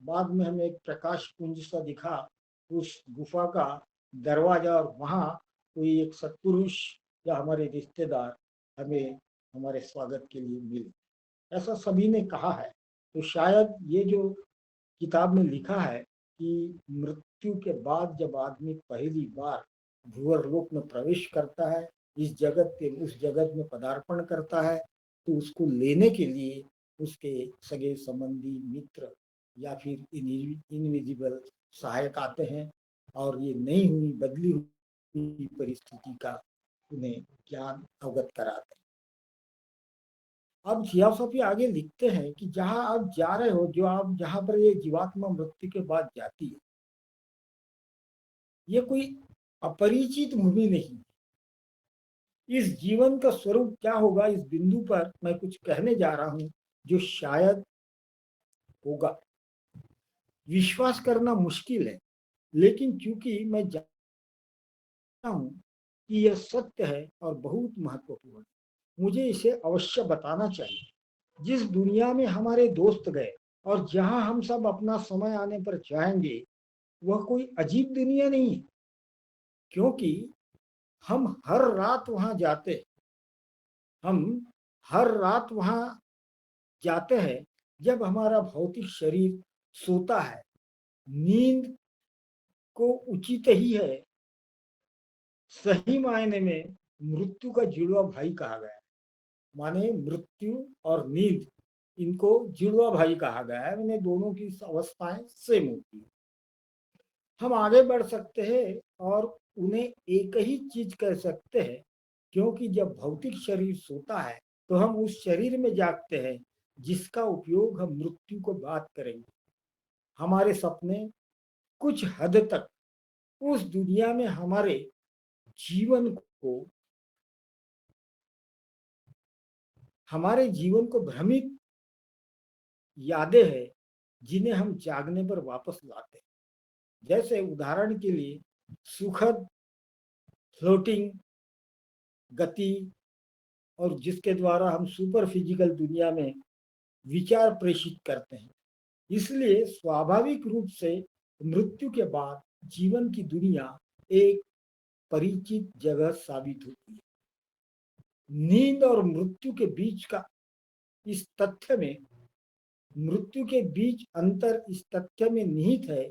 बाद में हमें एक प्रकाश पुंज सा दिखा उस गुफा का दरवाजा, और वहां कोई एक सत्पुरुष या हमारे रिश्तेदार हमें हमारे स्वागत के लिए मिले, ऐसा सभी ने कहा है। तो शायद ये जो किताब में लिखा है कि मृत्यु के बाद जब आदमी पहली बार भूवर लोक में प्रवेश करता है, इस जगत के उस जगत में पदार्पण करता है, तो उसको लेने के लिए उसके सगे संबंधी, मित्र या फिर इनविजिबल सहायक आते हैं और ये नई हुई, बदली हुई परिस्थिति का उन्हें ज्ञान अवगत कराते हैं। अब थियोसॉफी आगे लिखते हैं कि जहां आप जा रहे हो, जो आप जहां पर ये जीवात्मा मृत्यु के बाद जाती है, ये कोई अपरिचित भूमि नहीं। इस जीवन का स्वरूप क्या होगा, इस बिंदु पर मैं कुछ कहने जा रहा हूं जो शायद होगा। विश्वास करना मुश्किल है, लेकिन चूंकि मैं जानता हूं कि यह सत्य है और बहुत महत्वपूर्ण, मुझे इसे अवश्य बताना चाहिए। जिस दुनिया में हमारे दोस्त गए और जहां हम सब अपना समय आने पर जाएंगे, वह कोई अजीब दुनिया नहीं है, क्योंकि हम हर रात वहां जाते हम हर रात वहां जाते हैं जब हमारा भौतिक शरीर सोता है। नींद को उचित ही है, सही मायने में मृत्यु का जुड़वा भाई कहा गया है। माने मृत्यु और नींद, इनको जुड़वा भाई कहा गया है। इन्हें दोनों की अवस्थाएं सेम होती है। हम आगे बढ़ सकते हैं और उन्हें एक ही चीज कह सकते हैं, क्योंकि जब भौतिक शरीर सोता है तो हम उस शरीर में जागते हैं जिसका उपयोग हम मृत्यु को बात करेंगे। हमारे सपने कुछ हद तक उस दुनिया में हमारे जीवन को भ्रमित यादें हैं जिन्हें हम जागने पर वापस लाते हैं। जैसे उदाहरण के लिए सुखद फ्लोटिंग गति, और जिसके द्वारा हम सुपर फिजिकल दुनिया में विचार प्रेषित करते हैं। इसलिए स्वाभाविक रूप से मृत्यु के बाद जीवन की दुनिया एक परिचित जगह साबित होती है। नींद और मृत्यु के बीच का इस तथ्य में मृत्यु के बीच अंतर इस तथ्य में निहित है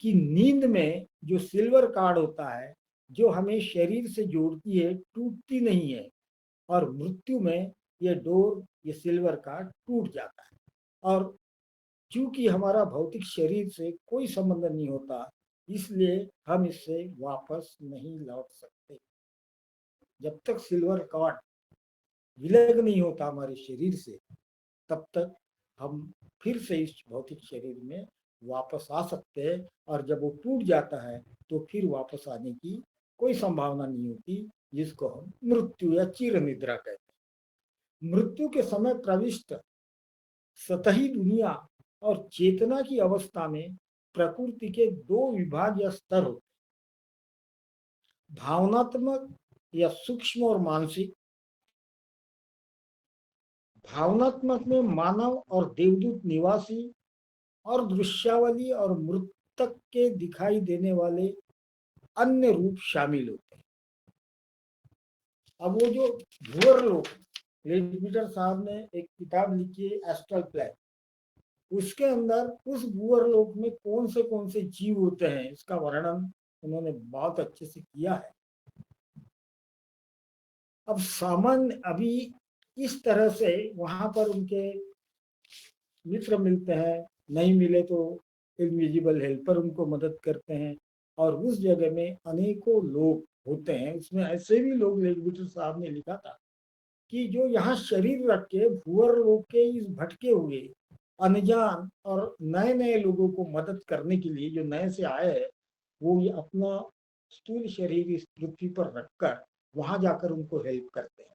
कि नींद में जो सिल्वर कार्ड होता है, जो हमें शरीर से जोड़ती है, टूटती नहीं है, और मृत्यु में ये डोर, ये सिल्वर कार्ड टूट जाता है। और चूंकि हमारा भौतिक शरीर से कोई संबंध नहीं होता, इसलिए हम इससे वापस नहीं लौट सकते। जब तक सिल्वर कार्ड विलग नहीं होता हमारे शरीर से, तब तक हम फिर से इस भौतिक शरीर में वापस आ सकते हैं। और जब वो टूट जाता है तो फिर वापस आने की कोई संभावना नहीं होती, जिसको हम मृत्यु या चिर निद्रा कहते हैं। मृत्यु के समय प्रविष्ट सतही दुनिया और चेतना की अवस्था में प्रकृति के दो विभाग या स्तर होते हैं, भावनात्मक या सूक्ष्म और मानसिक। भावनात्मक में मानव और देवदूत निवासी और दृश्यावली और मृतक के दिखाई देने वाले अन्य रूप शामिल होते हैं। अब वो जो भूअर लोक, लेडबीटर साहब ने एक किताब लिखी है एस्ट्रल प्लेन, उसके अंदर उस भूअर लोक में कौन से जीव होते हैं, इसका वर्णन उन्होंने बहुत अच्छे से किया है। अब सामान्य अभी इस तरह से वहां पर उनके मित्र मिलते हैं, नहीं मिले तो इनविजिबल हेल्पर उनको मदद करते हैं, और उस जगह में अनेकों लोग होते हैं। उसमें ऐसे भी लोग, लेडबीटर साहब ने लिखा था कि जो यहाँ शरीर रख के भूअर लोग के इस भटके हुए अनजान और नए नए लोगों को मदद करने के लिए, जो नए से आए हैं, वो ये अपना स्थूल शरीर इस पृथ्वी पर रखकर वहां जाकर उनको हेल्प करते हैं।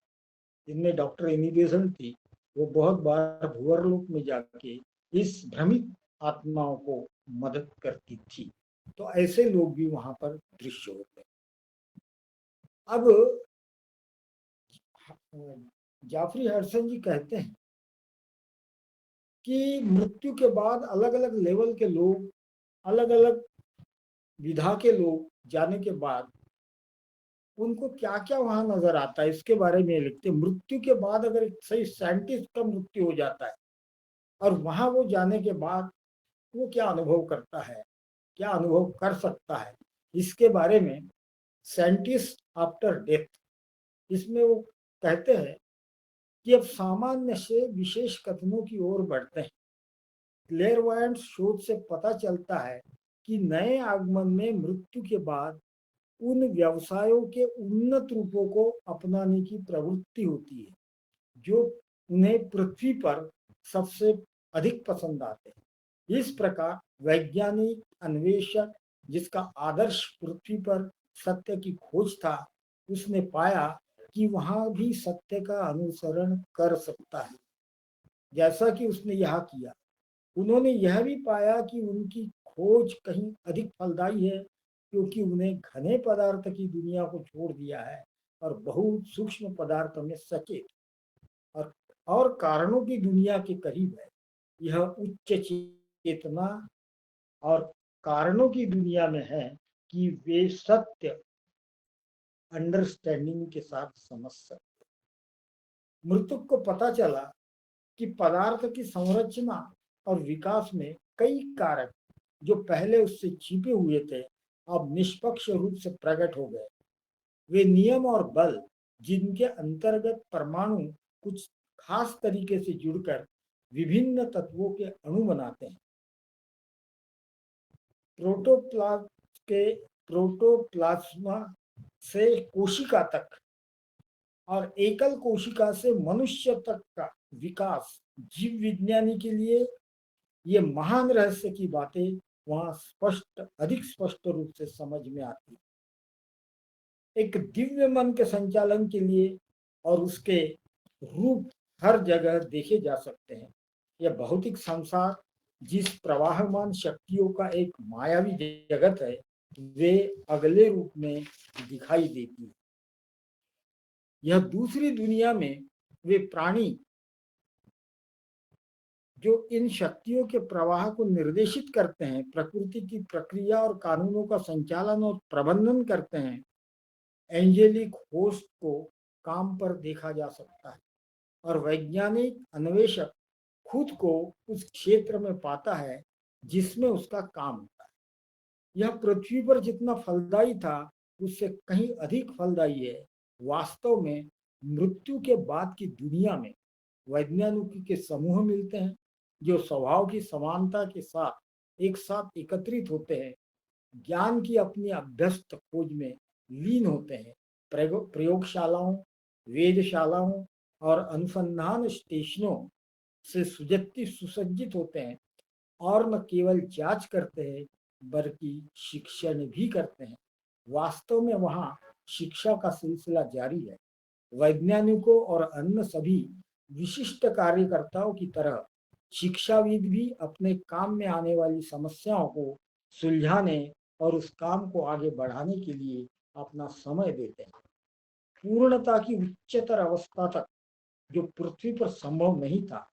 जिनमें डॉक्टर एनी बेसेंट थी, वो बहुत बार भूअर लोक में जाके इस भ्रमित आत्माओं को मदद करती थी। तो ऐसे लोग भी वहां पर दृश्य होते हैं। अब जाफरी हडसन जी कहते हैं कि मृत्यु के बाद अलग अलग लेवल के लोग, अलग अलग विधा के लोग जाने के बाद उनको क्या क्या वहां नजर आता है, इसके बारे में लिखते। मृत्यु के बाद अगर सही साइंटिस्ट का मृत्यु हो जाता है और वहां वो जाने के बाद वो क्या अनुभव करता है, क्या अनुभव कर सकता है, इसके बारे में साइंटिस्ट आफ्टर डेथ, इसमें वो कहते हैं कि अब सामान्य से विशेष कथनों की ओर बढ़ते हैं। क्लेयरवायंट शोध से पता चलता है कि नए आगमन में मृत्यु के बाद उन व्यवसायों के उन्नत रूपों को अपनाने की प्रवृत्ति होती है जो उन्हें पृथ्वी पर सबसे अधिक पसंद आते हैं। इस प्रकार वैज्ञानिक अन्वेषक, जिसका आदर्श पृथ्वी पर सत्य की खोज था, उसने पाया कि वहां भी सत्य का अनुसरण कर सकता है, जैसा कि उसने यहाँ किया। उन्होंने यह भी पाया कि उनकी खोज कहीं अधिक फलदायी है, क्योंकि उन्हें घने पदार्थ की दुनिया को छोड़ दिया है और बहुत सूक्ष्म पदार्थ में सचेत और कारणों की दुनिया के करीब है। यह उच्च चेतना और कारणों की दुनिया में है कि वे सत्य अंडरस्टैंडिंग के साथ समझ सकते। मृतक को पता चला कि पदार्थ की संरचना और विकास में कई कारक जो पहले उससे छिपे हुए थे, अब निष्पक्ष रूप से प्रकट हो गए। वे नियम और बल जिनके अंतर्गत परमाणु कुछ खास तरीके से जुड़कर विभिन्न तत्वों के अणु बनाते हैं। प्रोटोप्लाज्म के प्रोटोप्लाज्मा से कोशिका तक और एकल कोशिका से मनुष्य तक का विकास जीव विज्ञानी के लिए ये महान रहस्य की बातें वहां अधिक स्पष्ट रूप से समझ में आती है। एक दिव्य मन के संचालन के लिए और उसके रूप हर जगह देखे जा सकते हैं। यह भौतिक संसार जिस प्रवाहमान शक्तियों का एक मायावी जगत है, वे अगले रूप में दिखाई देती है। यह दूसरी दुनिया में वे प्राणी जो इन शक्तियों के प्रवाह को निर्देशित करते हैं, प्रकृति की प्रक्रिया और कानूनों का संचालन और प्रबंधन करते हैं, एंजेलिक होस्ट को काम पर देखा जा सकता है और वैज्ञानिक अन्वेषक खुद को उस क्षेत्र में पाता है जिसमें उसका काम होता है। यह पृथ्वी पर जितना फलदायी था उससे कहीं अधिक फलदायी है। वास्तव में मृत्यु के बाद की दुनिया में वैज्ञानिकों के समूह मिलते हैं जो स्वभाव की समानता के साथ एक साथ एकत्रित होते हैं, ज्ञान की अपनी अभ्यस्त खोज में लीन होते हैं, प्रयोगशालाओं, वेधशालाओं और अनुसंधान स्टेशनों से सुसज्जित होते हैं और न केवल जांच करते हैं बल्कि शिक्षण भी करते हैं। वास्तव में वहां शिक्षा का सिलसिला जारी है। वैज्ञानिकों और अन्य सभी विशिष्ट कार्यकर्ताओं की तरह शिक्षाविद भी अपने काम में आने वाली समस्याओं को सुलझाने और उस काम को आगे बढ़ाने के लिए अपना समय देते हैं। पूर्णता की उच्चतर अवस्था तक जो पृथ्वी पर संभव नहीं था,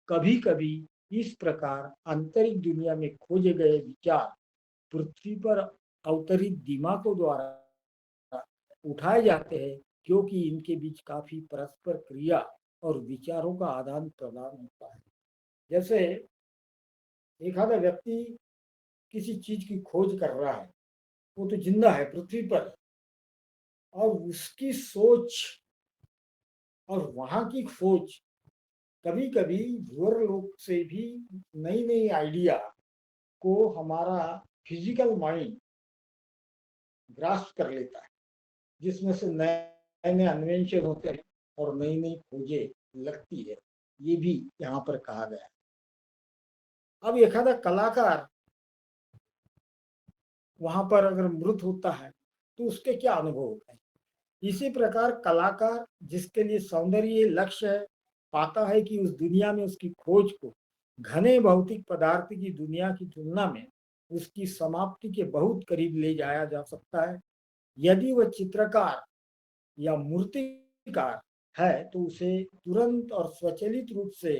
कभी कभी इस प्रकार आंतरिक दुनिया में खोजे गए विचार पृथ्वी पर अवतरित दिमागों द्वारा उठाए जाते हैं, क्योंकि इनके बीच काफी परस्पर क्रिया और विचारों का आदान प्रदान होता है। जैसे एक आधा व्यक्ति किसी चीज की खोज कर रहा है, वो तो जिंदा है पृथ्वी पर, और उसकी सोच और वहां की खोज कभी कभी भूर लोक से भी नई नई आइडिया को हमारा फिजिकल माइंड ग्रास्प कर लेता है, जिसमें से नए नए अन्वेंशन होते हैं और नई नई खोजें लगती है। ये भी यहाँ पर कहा गया है। अब एखादा कलाकार वहां पर अगर मृत होता है तो उसके क्या अनुभव होते हैं। इसी प्रकार कलाकार जिसके लिए सौंदर्य लक्ष्य है, पाता है कि उस दुनिया में उसकी खोज को घने भौतिक पदार्थ की दुनिया की तुलना में उसकी समाप्ति के बहुत करीब ले जाया जा सकता है। यदि वह चित्रकार या मूर्तिकार है तो उसे तुरंत और स्वचालित रूप से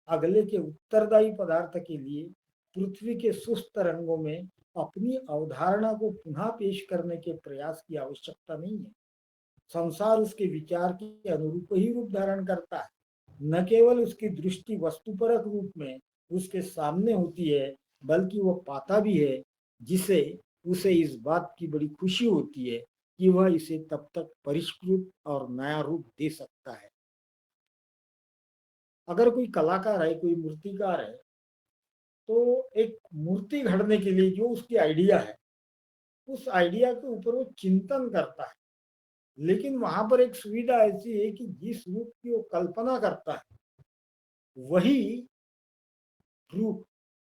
अगले के उत्तरदायी पदार्थ के लिए पृथ्वी के सुस्त रंगों में अपनी अवधारणा को पुनः पेश करने के प्रयास की आवश्यकता नहीं है। संसार उसके विचार के अनुरूप ही रूप धारण करता है। न केवल उसकी दृष्टि वस्तुपरक रूप में उसके सामने होती है, बल्कि वह पाता भी है, जिसे उसे इस बात की बड़ी खुशी होती है कि वह इसे तब तक परिष्कृत और नया रूप दे सकता है। अगर कोई कलाकार है, कोई मूर्तिकार है, तो एक मूर्ति घड़ने के लिए जो उसकी आइडिया है, उस आइडिया के ऊपर वो चिंतन करता है। लेकिन वहां पर एक सुविधा ऐसी है कि जिस रूप की वो कल्पना करता है वही रूप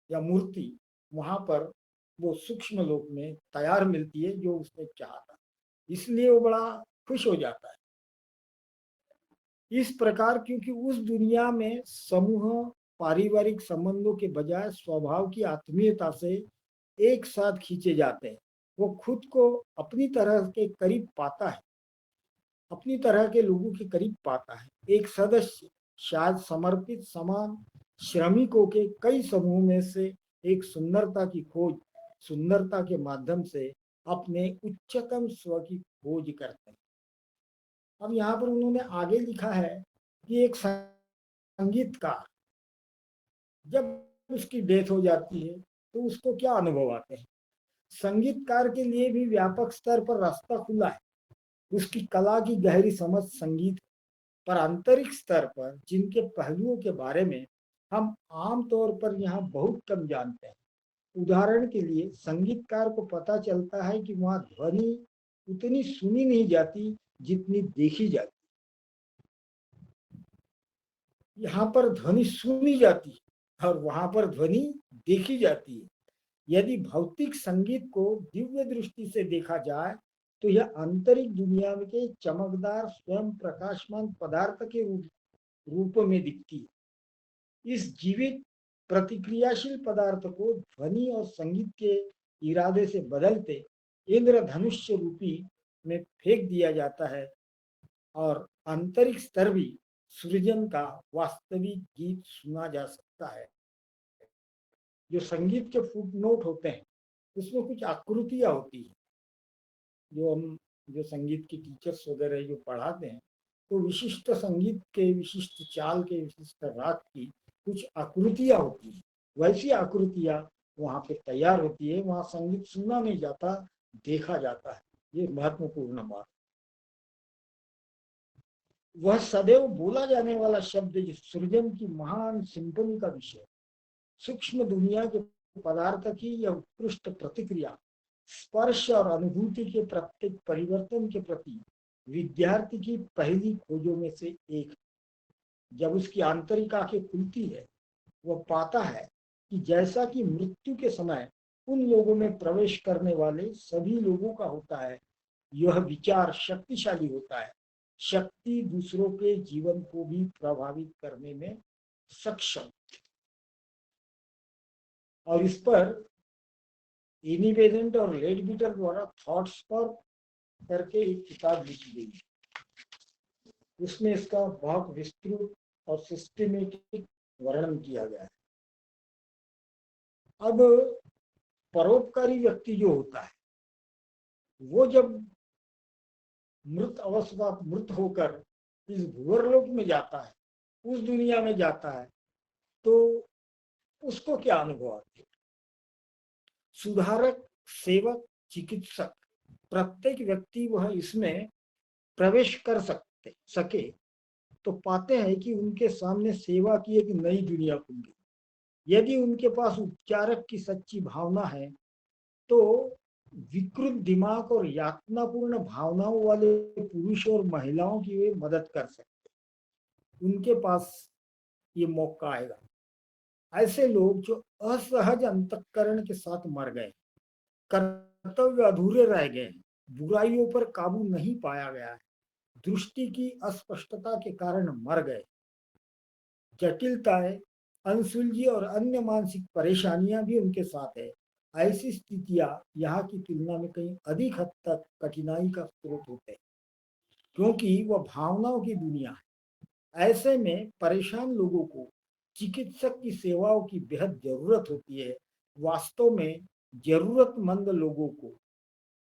या मूर्ति वहां पर वो सूक्ष्म लोक में तैयार मिलती है जो उसने चाहा था, इसलिए वो बड़ा खुश हो जाता है। इस प्रकार क्योंकि उस दुनिया में समूह पारिवारिक संबंधों के बजाय स्वभाव की आत्मीयता से एक साथ खींचे जाते हैं। वो खुद को अपनी तरह के करीब पाता है, अपनी तरह के लोगों के करीब पाता है। एक सदस्य शायद समर्पित समान श्रमिकों के कई समूह में से एक सुंदरता की खोज, सुंदरता के माध्यम से अपने उच्चतम स्व की खोज करते हैं। अब यहाँ पर उन्होंने आगे लिखा है कि एक संगीतकार जब उसकी डेथ हो जाती है तो उसको क्या अनुभव आते हैं। संगीतकार के लिए भी व्यापक स्तर पर रास्ता खुला है। उसकी कला की गहरी समझ संगीत, पर आंतरिक स्तर पर जिनके पहलुओं के बारे में हम आम तौर पर यहाँ बहुत कम जानते हैं। उदाहरण के लिए संगीतकार को पता चलता है कि वहाँ ध्वनि उतनी सुनी नहीं जाती जितनी देखी जाती। यहाँ पर ध्वनि सुनी जाती है और वहां पर ध्वनि देखी जाती है। यदि भौतिक संगीत को दिव्य दृष्टि से देखा जाए तो यह आंतरिक दुनिया के चमकदार स्वयं प्रकाशमान पदार्थ के रूप में दिखती है। इस जीवित प्रतिक्रियाशील पदार्थ को ध्वनि और संगीत के इरादे से बदलते इंद्रधनुष्य रूपी में फेंक दिया जाता है और आंतरिक स्तर भी सृजन का वास्तविक गीत सुना जा सकता है। जो संगीत के फुटनोट होते हैं उसमें कुछ आकृतियां होती है, जो संगीत के टीचर्स वगैरह जो पढ़ाते हैं तो विशिष्ट संगीत के विशिष्ट चाल के विशिष्ट राग की कुछ आकृतियां होती है। वैसी आकृतियां वहां पे तैयार होती है। वहां संगीत सुना नहीं जाता, देखा जाता है। ये महत्वपूर्ण बात। वह सदैव बोला जाने वाला शब्द जिस सृजन की महान सिंफनी का विषय, सूक्ष्म दुनिया के पदार्थ की यह उत्कृष्ट प्रतिक्रिया, स्पर्श और अनुभूति के प्रत्येक परिवर्तन के प्रति विद्यार्थी की पहली खोजों में से एक। जब उसकी आंतरिक आंखें खुलती है, वह पाता है कि जैसा कि मृत्यु के समय उन लोगों में प्रवेश करने वाले सभी लोगों का होता है, यह विचार शक्तिशाली होता है। शक्ति दूसरों के जीवन को भी प्रभावित करने में सक्षम। और इस पर एनी बेसेंट और लेडबीटर द्वारा थॉट्स पर करके एक किताब लिखी गई। उसमें इसका बहुत विस्तृत और सिस्टमेटिक वर्णन किया गया है। अब परोपकारी व्यक्ति जो होता है वो जब मृत अवस्था मृत होकर इस भूवर्लोक में जाता है, उस दुनिया में जाता है, तो उसको क्या अनुभव आते हैं? सुधारक, सेवक, चिकित्सक, प्रत्येक व्यक्ति वह इसमें प्रवेश कर सके तो पाते हैं कि उनके सामने सेवा की एक नई दुनिया खुल गई। यदि उनके पास उपचारक की सच्ची भावना है तो विकृत दिमाग और यातनापूर्ण भावनाओं वाले पुरुष और महिलाओं की वे मदद कर सकते। उनके पास ये मौका आएगा। ऐसे लोग जो असहज अंतःकरण के साथ मर गए, कर्तव्य अधूरे रह गए, बुराइयों पर काबू नहीं पाया गया है, दृष्टि की अस्पष्टता के कारण मर गए, जटिलताएं, अनसुलझी और अन्य मानसिक परेशानियां भी उनके साथ है। ऐसी स्थितियां यहाँ की तुलना में कहीं अधिक हद तक कठिनाई का स्रोत होते हैं, क्योंकि वह भावनाओं की दुनिया है। ऐसे में परेशान लोगों को चिकित्सक की सेवाओं की बेहद जरूरत होती है। वास्तव में जरूरतमंद लोगों को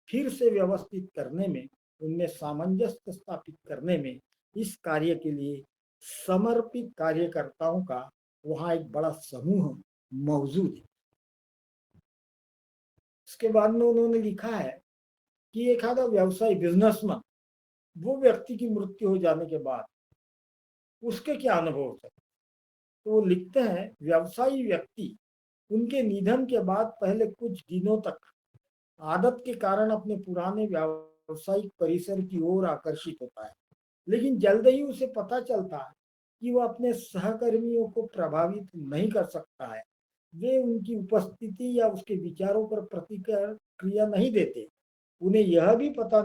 फिर से व्यवस्थित करने में, उनमें सामंजस्य स्थापित करने में इस कार्य के लिए समर्पित कार्यकर्ताओं का वहां एक बड़ा समूह मौजूद है। इसके बाद में उन्होंने लिखा है कि एक आधा व्यवसायी, बिजनेसमैन, वो व्यक्ति की मृत्यु हो जाने के बाद उसके क्या अनुभव हो सकते। तो वो लिखते हैं, व्यवसायी व्यक्ति उनके निधन के बाद पहले कुछ दिनों तक आदत के कारण अपने पुराने व्यावसायिक परिसर की ओर आकर्षित होता है, लेकिन जल्द ही उसे पता चलता है कि वह अपने सहकर्मियों को प्रभावित नहीं कर सकता है। वे उनकी उपस्थिति या उसके विचारों पर प्रतिक्रिया नहीं देते। उन्हें यह भी पता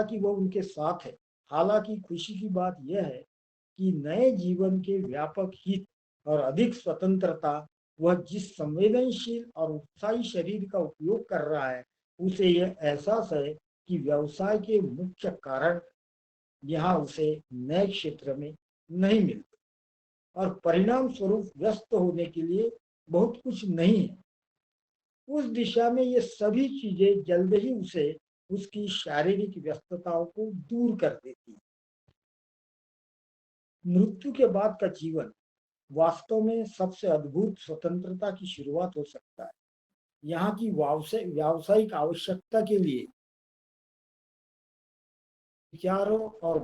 कि वह उनके साथ है। हालांकि खुशी की बात यह है कि नए जीवन के व्यापक हित और अधिक स्वतंत्रता, वह जिस संवेदनशील और उत्साही शरीर का उपयोग कर रहा है, उसे यह एहसास है कि व्यवसाय के मुख्य कारण यहाँ उसे नए क्षेत्र में नहीं मिलते और परिणाम स्वरूप व्यस्त होने के लिए बहुत कुछ नहीं है। उस दिशा में ये सभी चीजें जल्द ही उसे उसकी शारीरिक व्यस्तताओं को दूर कर देती है। मृत्यु के बाद का जीवन वास्तव में सबसे अद्भुत स्वतंत्रता की शुरुआत हो सकता है। यहाँ की व्यावसायिक आवश्यकता के लिए विचारों और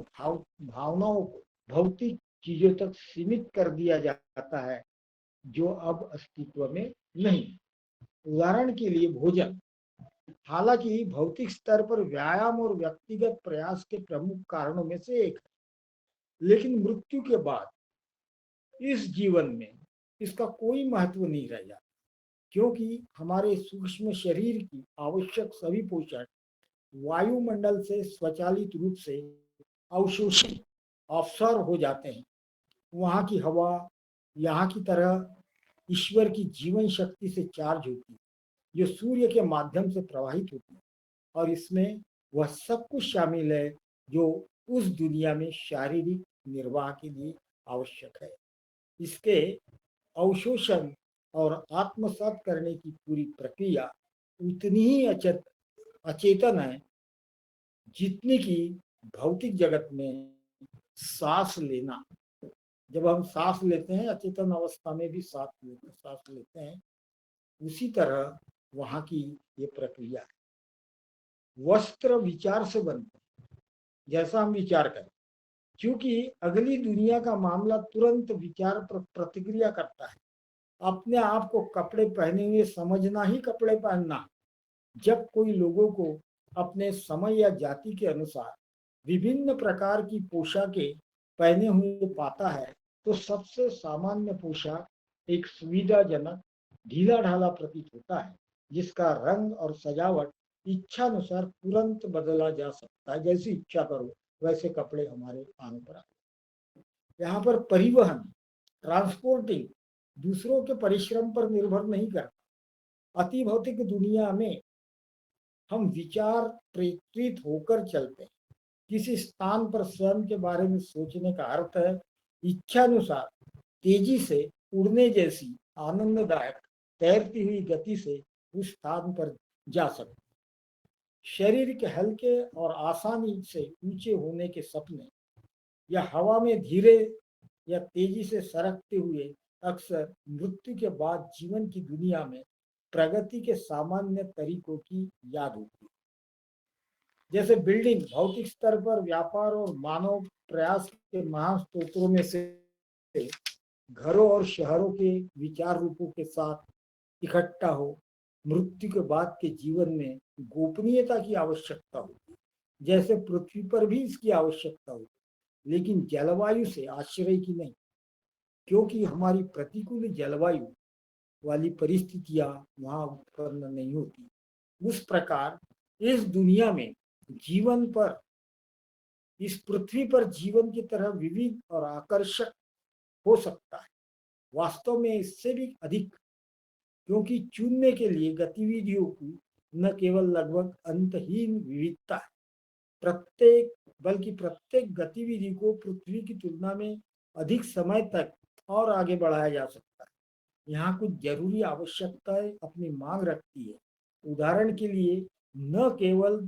भावनाओं को भौतिक चीजों तक सीमित कर दिया जाता है जो अब अस्तित्व में नहीं। उदाहरण के लिए भोजन, हालांकि भौतिक स्तर पर व्यायाम और व्यक्तिगत प्रयास के प्रमुख कारणों में से एक है, लेकिन मृत्यु के बाद इस जीवन में इसका कोई महत्व नहीं रह जाता, क्योंकि हमारे सूक्ष्म शरीर की आवश्यक सभी पोषक वायुमंडल से स्वचालित रूप से अवशोषित ऑब्सर्व हो जाते हैं। वहाँ की हवा यहाँ की तरह ईश्वर की जीवन शक्ति से चार्ज होती है, जो सूर्य के माध्यम से प्रवाहित होती है, और इसमें वह सब कुछ शामिल है जो उस दुनिया में शारीरिक निर्वाह के लिए आवश्यक है। इसके अवशोषण और आत्मसात करने की पूरी प्रक्रिया उतनी ही अचेतन है जितनी कि भौतिक जगत में सांस लेना। जब हम सांस लेते हैं अचेतन अवस्था में भी सांस लेते हैं, उसी तरह वहाँ की ये प्रक्रिया है। वस्त्र विचार से बनते हैं, जैसा हम विचार करें, क्योंकि अगली दुनिया का मामला तुरंत विचार पर प्रतिक्रिया करता है। अपने आप को कपड़े पहने हुए समझना ही कपड़े पहनना। जब कोई लोगों को अपने समय या जाति के अनुसार विभिन्न प्रकार की पोशाकें पहने हुए पाता है, तो सबसे सामान्य पोशाक एक सुविधाजनक ढीला ढाला प्रतीत होता है, जिसका रंग और सजावट इच्छानुसार तुरंत बदला जा सकता है। जैसी इच्छा करो वैसे कपड़े हमारे आने पर आते हैं। यहाँ पर परिवहन, ट्रांसपोर्टिंग दूसरों के परिश्रम पर निर्भर नहीं करता। अति भौतिक दुनिया में हम विचार प्रेरित होकर चलते हैं। किसी स्थान पर स्वयं के बारे में सोचने का अर्थ है इच्छानुसार तेजी से उड़ने जैसी आनंददायक तैरती हुई गति से उस स्थान पर जा सकते। शरीर के हल्के और आसानी से ऊंचे होने के सपने या हवा में धीरे या तेजी से सरकते हुए अक्सर मृत्यु के बाद जीवन की दुनिया में प्रगति के सामान्य तरीकों की याद होती है। जैसे बिल्डिंग भौतिक स्तर पर व्यापार और मानव प्रयास के महान स्रोतों में से घरों और शहरों के विचार रूपों के साथ इकट्ठा हो, मृत्यु के बाद के जीवन में गोपनीयता की आवश्यकता होती है, जैसे पृथ्वी पर भी इसकी आवश्यकता होती है, लेकिन जलवायु से आश्चर्य की नहीं, क्योंकि हमारी प्रतिकूल जलवायु वाली परिस्थितियां वहां उत्पन्न नहीं होती। उस प्रकार इस दुनिया में जीवन पर, इस पृथ्वी पर जीवन की तरह विविध और आकर्षक हो सकता है, वास्तव में इससे भी अधिक, क्योंकि चुनने के लिए गतिविधियों की न केवल लगभग अंतहीन विविधता है, बल्कि प्रत्येक गतिविधि को पृथ्वी की तुलना में अधिक समय तक और आगे बढ़ाया जा सकता है। यहाँ कुछ जरूरी आवश्यकताएं अपनी मांग रखती है। उदाहरण के लिए न केवल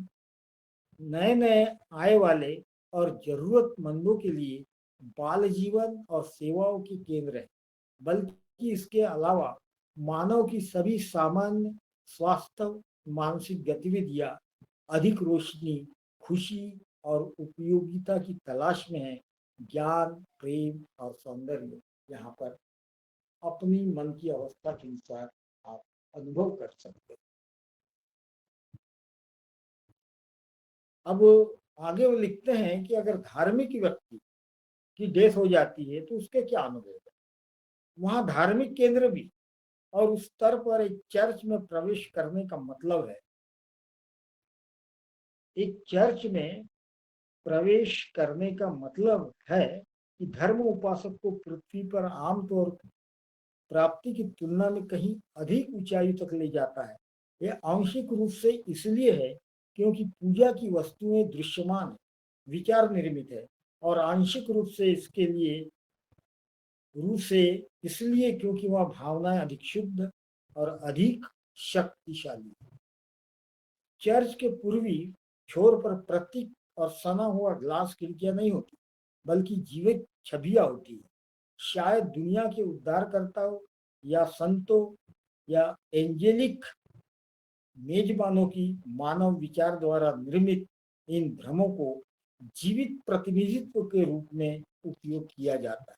नए नए आय वाले और जरूरतमंदों के लिए बाल जीवन और सेवाओं के केंद्र है, बल्कि इसके अलावा मानव की सभी सामान्य स्वास्थ्य, मानसिक गतिविधियां अधिक रोशनी, खुशी और उपयोगिता की तलाश में है। ज्ञान, प्रेम और सौंदर्य यहाँ पर अपनी मन की अवस्था के अनुसार आप अनुभव कर सकते हैं। अब आगे वो लिखते हैं कि अगर धार्मिक व्यक्ति की डेथ हो जाती है तो उसके क्या अनुभव है। वहां धार्मिक केंद्र भी और उस स्तर पर एक चर्च में प्रवेश करने का मतलब है, एक चर्च में प्रवेश करने का मतलब है कि धर्म उपासक को पृथ्वी पर आमतौर पर प्राप्ति की तुलना में कहीं अधिक ऊंचाई तक ले जाता है। यह आंशिक रूप से इसलिए है क्योंकि पूजा की वस्तुएं दृश्यमान है, विचार निर्मित है, और आंशिक रूप से इसलिए क्योंकि वह भावनाएं अधिक शुद्ध और अधिक शक्तिशाली है। चर्च के पूर्वी छोर पर प्रतीक और सना हुआ ग्लास खिड़कियां नहीं होती, बल्कि जीवित छवियां होती है। शायद दुनिया के उद्धारकर्ताओं या संतों या एंजेलिक मेजबानों की मानव विचार द्वारा निर्मित इन भ्रमों को जीवित प्रतिनिधित्व के रूप में उपयोग किया जाता है।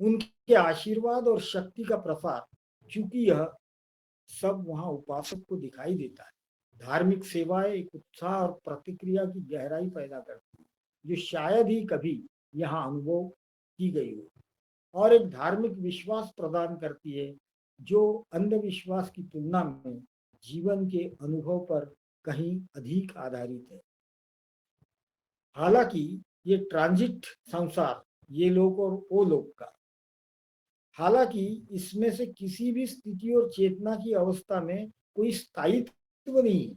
उनके आशीर्वाद और शक्ति का प्रसार, चूंकि यह सब वहां उपासक को दिखाई देता है। धार्मिक सेवाएं एक उत्साह और प्रतिक्रिया की गहराई पैदा करती है, जो शायद ही कभी यहाँ अनुभव की गई हो, और एक धार्मिक विश्वास प्रदान करती है जो अंधविश्वास की तुलना में जीवन के अनुभव पर कहीं अधिक आधारित है। हालांकि ये ट्रांजिट संसार, ये लोक और वो लोक का, हालांकि इसमें से किसी भी स्थिति और चेतना की अवस्था में कोई स्थायित्व नहीं है।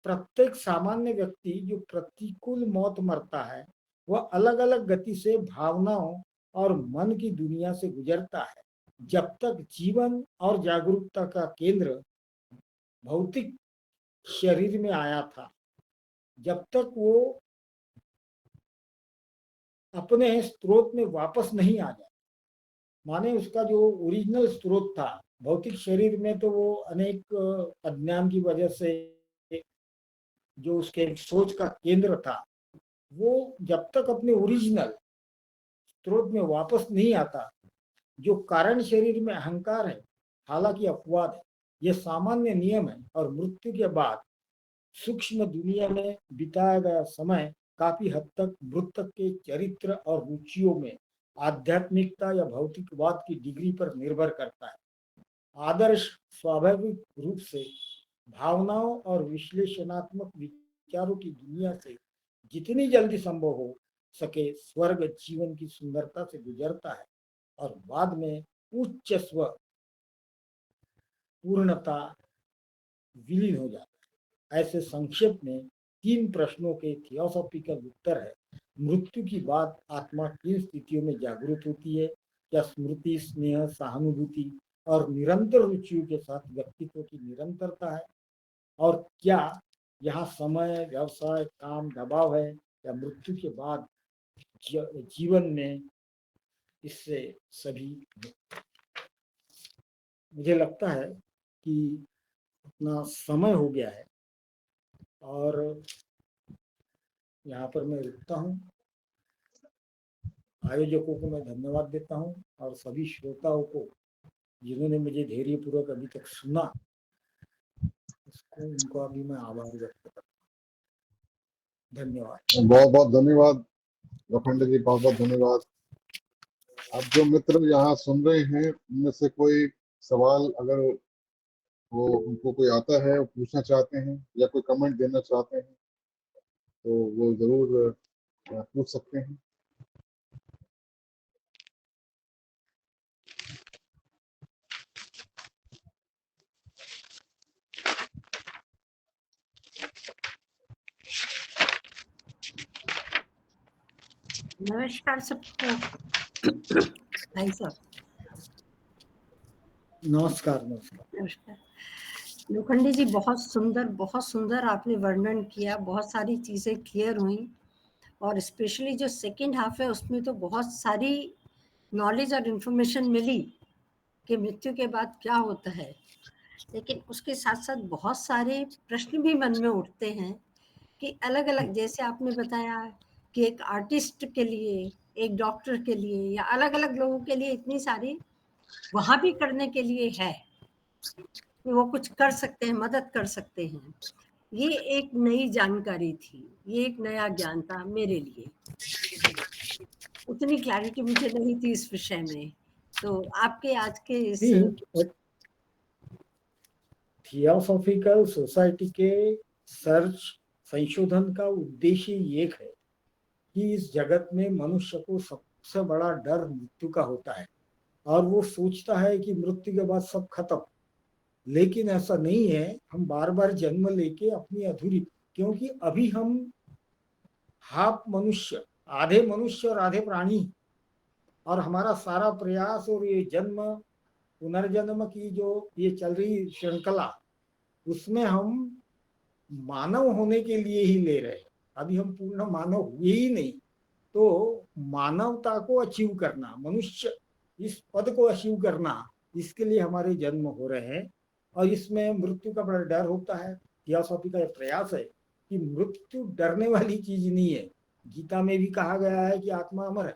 प्रत्येक सामान्य व्यक्ति जो प्रतिकूल मौत मरता है, वह अलग अलग गति से भावनाओं और मन की दुनिया से गुजरता है। जब तक जीवन और जागरूकता का केंद्र भौतिक शरीर में आया था, जब तक वो अपने स्रोत में वापस नहीं आ जाए, माने उसका जो ओरिजिनल स्रोत था भौतिक शरीर में, तो वो अनेक अज्ञान की वजह से जो उसके सोच का केंद्र था, वो जब तक अपने ओरिजिनल स्रोत में वापस नहीं आता, जो कारण शरीर में अहंकार है, हालांकि अपवाद है, यह सामान्य नियम है। और मृत्यु के बाद सूक्ष्म दुनिया में बिताया गया समय काफी हद तक मृतक के चरित्र और रुचियों में आध्यात्मिकता या भौतिकवाद की डिग्री पर निर्भर करता है। आदर्श स्वाभाविक रूप से भावनाओं और विश्लेषणात्मक विचारों की दुनिया से जितनी जल्दी संभव हो सके स्वर्ग जीवन की सुंदरता से गुजरता है, और बाद में उच्च स्व पूर्णता विलीन हो जाता है। ऐसे संक्षेप में 3 प्रश्नों के थियोसॉफिकल उत्तर है। मृत्यु की बाद आत्मा किन स्थितियों में जागृत होती है? क्या स्मृति, स्नेह, सहानुभूति और निरंतर रुचियों के साथ व्यक्तित्व की निरंतरता है? और क्या यहाँ समय, व्यवसाय, काम, दबाव है? या मृत्यु के बाद जीवन में इससे सभी? मुझे लगता है कि अपना समय हो गया है और यहाँ पर मैं रुकता हूँ। आयोजकों को मैं धन्यवाद देता हूँ और सभी श्रोताओं को जिन्होंने मुझे धैर्यपूर्वक अभी तक सुना, उसको उनका भी मैं आभार व्यक्त करता हूँ। धन्यवाद। बहुत बहुत धन्यवाद लोखंडे जी, बहुत बहुत धन्यवाद। अब जो मित्र यहाँ सुन रहे हैं, उनमें से कोई सवाल अगर वो उनको कोई आता है, वो पूछना चाहते हैं या कोई कमेंट देना चाहते हैं, तो वो जरूर पूछ सकते हैं। नमस्कार सबको। भाई साहब नमस्कार। नमस्कार। लोखंडे जी, बहुत सुंदर आपने वर्णन किया, बहुत सारी चीजें क्लियर हुई, और स्पेशली जो सेकंड हाफ है उसमें तो बहुत सारी नॉलेज और इन्फॉर्मेशन मिली कि मृत्यु के बाद क्या होता है। लेकिन उसके साथ साथ बहुत सारे प्रश्न भी मन में उठते हैं कि अलग अलग, जैसे आपने बताया कि एक आर्टिस्ट के लिए, एक डॉक्टर के लिए, या अलग अलग लोगों के लिए इतनी सारी वहां भी करने के लिए है कि वो कुछ कर सकते हैं, मदद कर सकते हैं। ये एक नई जानकारी थी, ये एक नया ज्ञान था मेरे लिए। उतनी क्लैरिटी मुझे नहीं थी इस विषय में, तो आपके आज के इस थियोसॉफिकल सोसाइटी के सर्च संशोधन का उद्देश्य ये है कि इस जगत में मनुष्य को सबसे बड़ा डर मृत्यु का होता है, और वो सोचता है कि मृत्यु के बाद सब खत्म। लेकिन ऐसा नहीं है। हम बार बार जन्म लेके अपनी अधूरी, क्योंकि अभी हम हाफ मनुष्य, आधे और आधे प्राणी, और हमारा सारा प्रयास और ये जन्म पुनर्जन्म की जो ये चल रही श्रृंखला, उसमें हम मानव होने के लिए ही ले रहे हैं। अभी हम पूर्ण मानव हुए ही नहीं। तो मानवता को अचीव करना, मनुष्य इस पद को अचीव करना, इसके लिए हमारे जन्म हो रहे हैं, और इसमें मृत्यु का बड़ा डर होता है। थियोसॉफी का प्रयास है कि मृत्यु डरने वाली चीज नहीं है। गीता में भी कहा गया है कि आत्मा अमर है,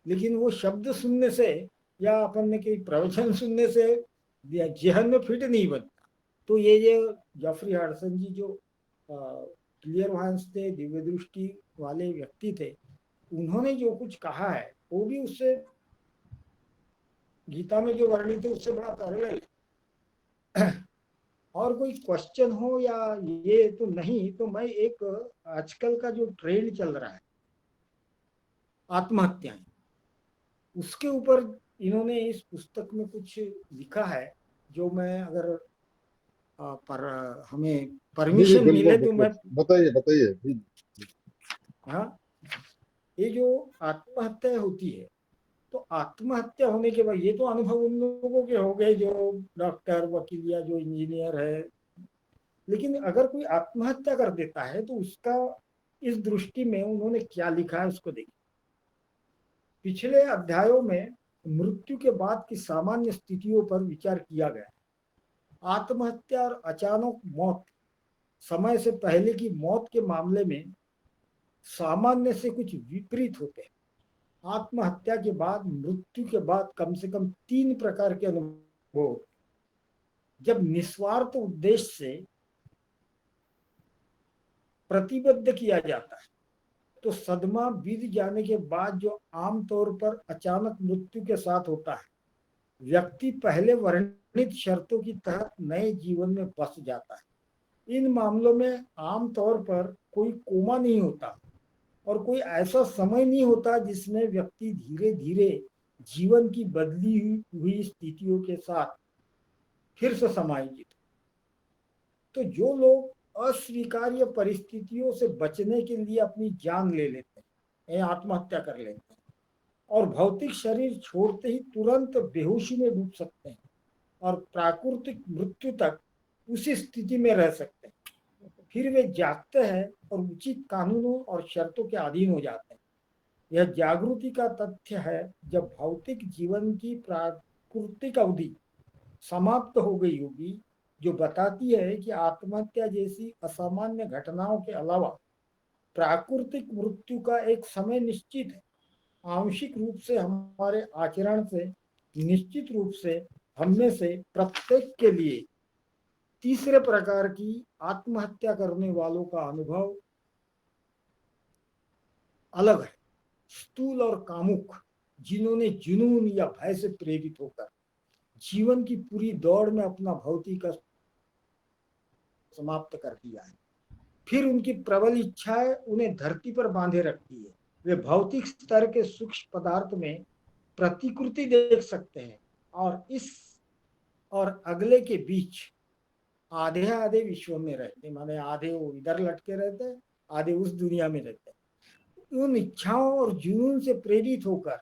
लेकिन वो शब्द सुनने से या अपन ने कोई प्रवचन सुनने से जहन में फिट नहीं बनता। तो ये जो जॉफ्री हडसन जी जो क्लियर वांस थे, दिव्य दृष्टि वाले व्यक्ति थे, उन्होंने जो कुछ कहा है वो भी उससे गीता में जो वर्णित है उससे बड़ा पैरेलल है। और कोई क्वेश्चन हो या ये तो नहीं, तो मैं एक आजकल का जो ट्रेंड चल रहा है आत्महत्याएं, उसके ऊपर इन्होंने इस पुस्तक में कुछ लिखा है, जो मैं अगर पर हमें जी परमिशन बिल्कुल मिले तो बिल्कुल, मैं, बताइए बताइए जी। हाँ, ये जो आत्महत्या होती है, तो आत्महत्या होने के बाद ये तो अनुभव उन लोगों के हो गए जो डॉक्टर, वकील या जो इंजीनियर है, लेकिन अगर कोई आत्महत्या कर देता है तो उसका इस दृष्टि में उन्होंने क्या लिखा है उसको देखिए। पिछले अध्यायों में मृत्यु के बाद की सामान्य स्थितियों पर विचार किया गया। आत्महत्या और अचानक मौत, समय से पहले की मौत के मामले में सामान्य से कुछ विपरीत होते हैं। आत्महत्या के बाद, मृत्यु के बाद कम से कम 3 प्रकार के अनुभव। जब निस्वार्थ उद्देश्य से प्रतिबद्ध किया जाता है, तो सदमा बीत जाने के बाद जो आमतौर पर अचानक मृत्यु के साथ होता है, व्यक्ति पहले वर्णित शर्तों की तहत नए जीवन में बस जाता है। इन मामलों में आमतौर पर कोई कोमा नहीं होता और कोई ऐसा समय नहीं होता जिसमें व्यक्ति धीरे धीरे जीवन की बदली हुई स्थितियों के साथ फिर से समायोजित। तो जो लोग अस्वीकार्य परिस्थितियों से बचने के लिए अपनी जान ले लेते हैं या आत्महत्या कर लेते हैं और भौतिक शरीर छोड़ते ही तुरंत बेहोशी में डूब सकते हैं और प्राकृतिक मृत्यु तक उसी स्थिति में रह सकते हैं, फिर वे जागते हैं और उचित कानूनों और शर्तों के अधीन हो जाते हैं। यह जागृति का तथ्य है। जब भौतिक जीवन की प्राकृतिक अवधि समाप्त हो गई होगी, जो बताती है कि आत्महत्या जैसी असामान्य घटनाओं के अलावा प्राकृतिक मृत्यु का एक समय निश्चित है। आंशिक रूप से हमारे आचरण से, निश्चित रूप से हम में से प्रत्येक के लिए तीसरे प्रकार की आत्महत्या करने वालों का अनुभव अलग है। स्थूल और कामुक, जिन्होंने जुनून या भय से प्रेरित होकर जीवन की पूरी दौड़ में अपना भौतिक समाप्त कर दिया है, फिर उनकी प्रबल इच्छाएं उन्हें धरती पर बांधे रखती है। वे भौतिक स्तर के सूक्ष्म पदार्थ में प्रतिकृति देख सकते हैं और इस और अगले के बीच आधे आधे विश्व में रहते, माने आधे वो इधर लटके रहते हैं, आधे उस दुनिया में रहते हैं। उन इच्छाओं और जुनून से प्रेरित होकर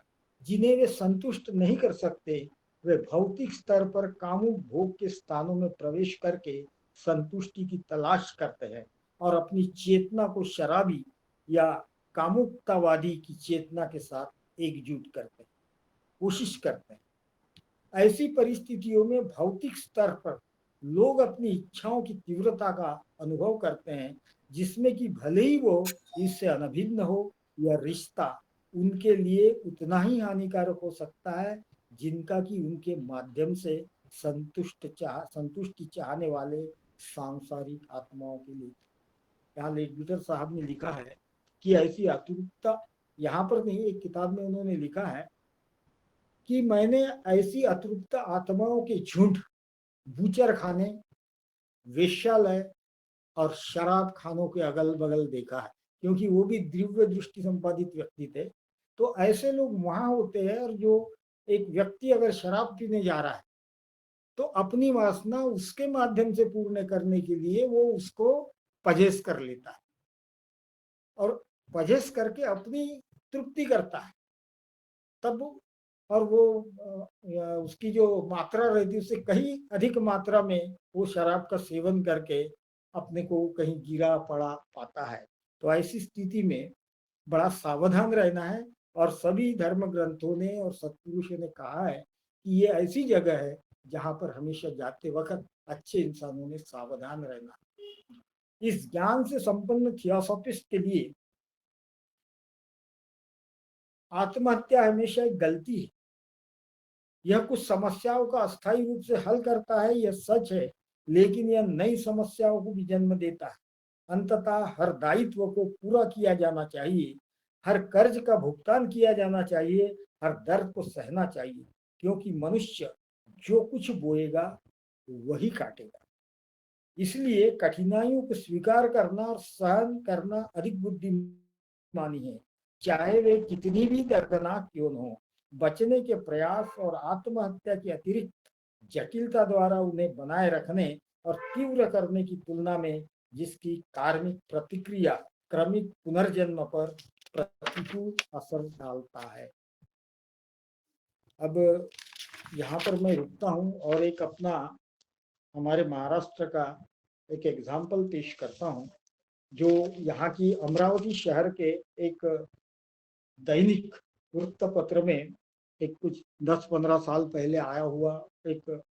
जिन्हें वे संतुष्ट नहीं कर सकते, वे भौतिक स्तर पर कामुक भोग के स्थानों में प्रवेश करके संतुष्टि की तलाश करते हैं और अपनी चेतना को शराबी या कामुकतावादी की चेतना के साथ एकजुट करते हैं, कोशिश करते हैं। ऐसी परिस्थितियों में भौतिक स्तर पर लोग अपनी इच्छाओं की तीव्रता का अनुभव करते हैं, जिसमें कि भले ही वो इससे अनभिन्न हो, यह रिश्ता उनके लिए उतना ही हानिकारक हो सकता है जिनका कि उनके माध्यम से संतुष्टि चाहने वाले सांसारिक आत्माओं के लिए। यहाँ लेडबीटर साहब ने लिखा है कि ऐसी आतुरता, यहाँ पर नहीं, एक किताब में उन्होंने लिखा है कि मैंने ऐसी अतृप्त आत्माओं के झुंड बूचर खाने, वेश्यालय और शराब खानों के अगल बगल देखा है, क्योंकि वो भी दिव्य दृष्टि संपादित व्यक्ति थे। तो ऐसे लोग वहां होते हैं, और जो एक व्यक्ति अगर शराब पीने जा रहा है तो अपनी वासना उसके माध्यम से पूर्ण करने के लिए वो उसको पजेस कर लेता है और पजेस करके अपनी तृप्ति करता है। तब और वो उसकी जो मात्रा रहती है उससे कहीं अधिक मात्रा में वो शराब का सेवन करके अपने को कहीं गिरा पड़ा पाता है। तो ऐसी स्थिति में बड़ा सावधान रहना है, और सभी धर्म ग्रंथों ने और सत्पुरुषों ने कहा है कि ये ऐसी जगह है जहाँ पर हमेशा जाते वक्त अच्छे इंसानों ने सावधान रहना। इस ज्ञान से संपन्न थियोसॉफिस्ट के लिए आत्महत्या हमेशा एक गलती है। यह कुछ समस्याओं का अस्थायी रूप से हल करता है, यह सच है, लेकिन यह नई समस्याओं को भी जन्म देता है। अंततः हर दायित्व को पूरा किया जाना चाहिए, हर कर्ज का भुगतान किया जाना चाहिए, हर दर्द को सहना चाहिए, क्योंकि मनुष्य जो कुछ बोएगा वही काटेगा। इसलिए कठिनाइयों को स्वीकार करना और सहन करना अधिक बुद्धिमानी है, चाहे वे कितनी भी दर्दनाक क्यों न हो। बचने के प्रयास और आत्महत्या की अतिरिक्त जटिलता द्वारा उन्हें बनाए रखने और तीव्र करने की तुलना में, जिसकी कार्मिक प्रतिक्रिया क्रमिक पुनर्जन्म पर प्रतिकूल असर डालता है। अब यहाँ पर मैं रुकता हूँ और एक अपना हमारे महाराष्ट्र का एक एग्जाम्पल पेश करता हूँ, जो यहाँ की अमरावती शहर के एक दैनिक वृत्तपत्र में एक कुछ 10-15 साल पहले आया हुआ एक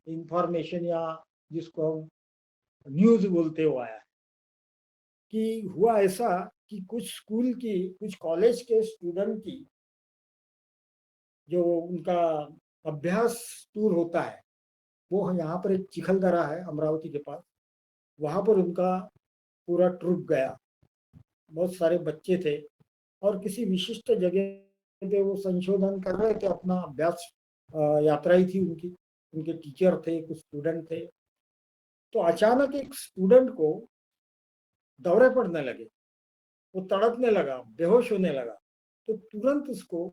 इंफॉर्मेशन, या जिसको हम न्यूज बोलते हुआ आया है कि हुआ ऐसा कि कुछ स्कूल की, कुछ कॉलेज के स्टूडेंट की जो उनका अभ्यास टूर होता है, वो यहाँ पर एक चिखलदरा है अमरावती के पास, वहाँ पर उनका पूरा ट्रुप गया। बहुत सारे बच्चे थे और किसी विशिष्ट जगह पे वो संशोधन कर रहे थे, अपना अभ्यास यात्रा ही थी उनकी, उनके टीचर थे, कुछ स्टूडेंट थे। तो अचानक एक स्टूडेंट को दौरे पड़ने लगे, वो तड़पने लगा, बेहोश होने लगा। तो तुरंत उसको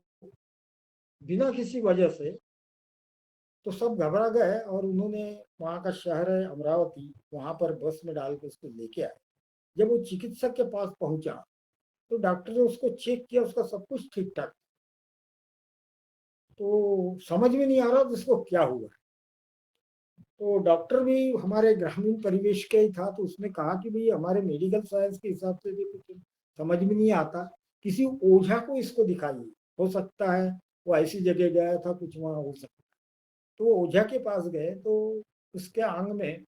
बिना किसी वजह से तो सब घबरा गए और उन्होंने, वहाँ का शहर है अमरावती, वहाँ पर बस में डाल के उसको लेके आए। जब वो चिकित्सक के पास पहुंचा तो डॉक्टर ने उसको चेक किया, उसका सब कुछ ठीक ठाक। तो समझ में नहीं आ रहा उसको क्या हुआ। तो डॉक्टर भी हमारे ग्रामीण परिवेश का ही था, तो उसने कहा कि भाई हमारे मेडिकल साइंस के हिसाब से भी कुछ समझ में नहीं आता, किसी ओझा को इसको दिखाइए, हो सकता है वो ऐसी जगह गया था, कुछ वहाँ हो सकता है। तो वो ओझा के पास गए तो उसके अंग में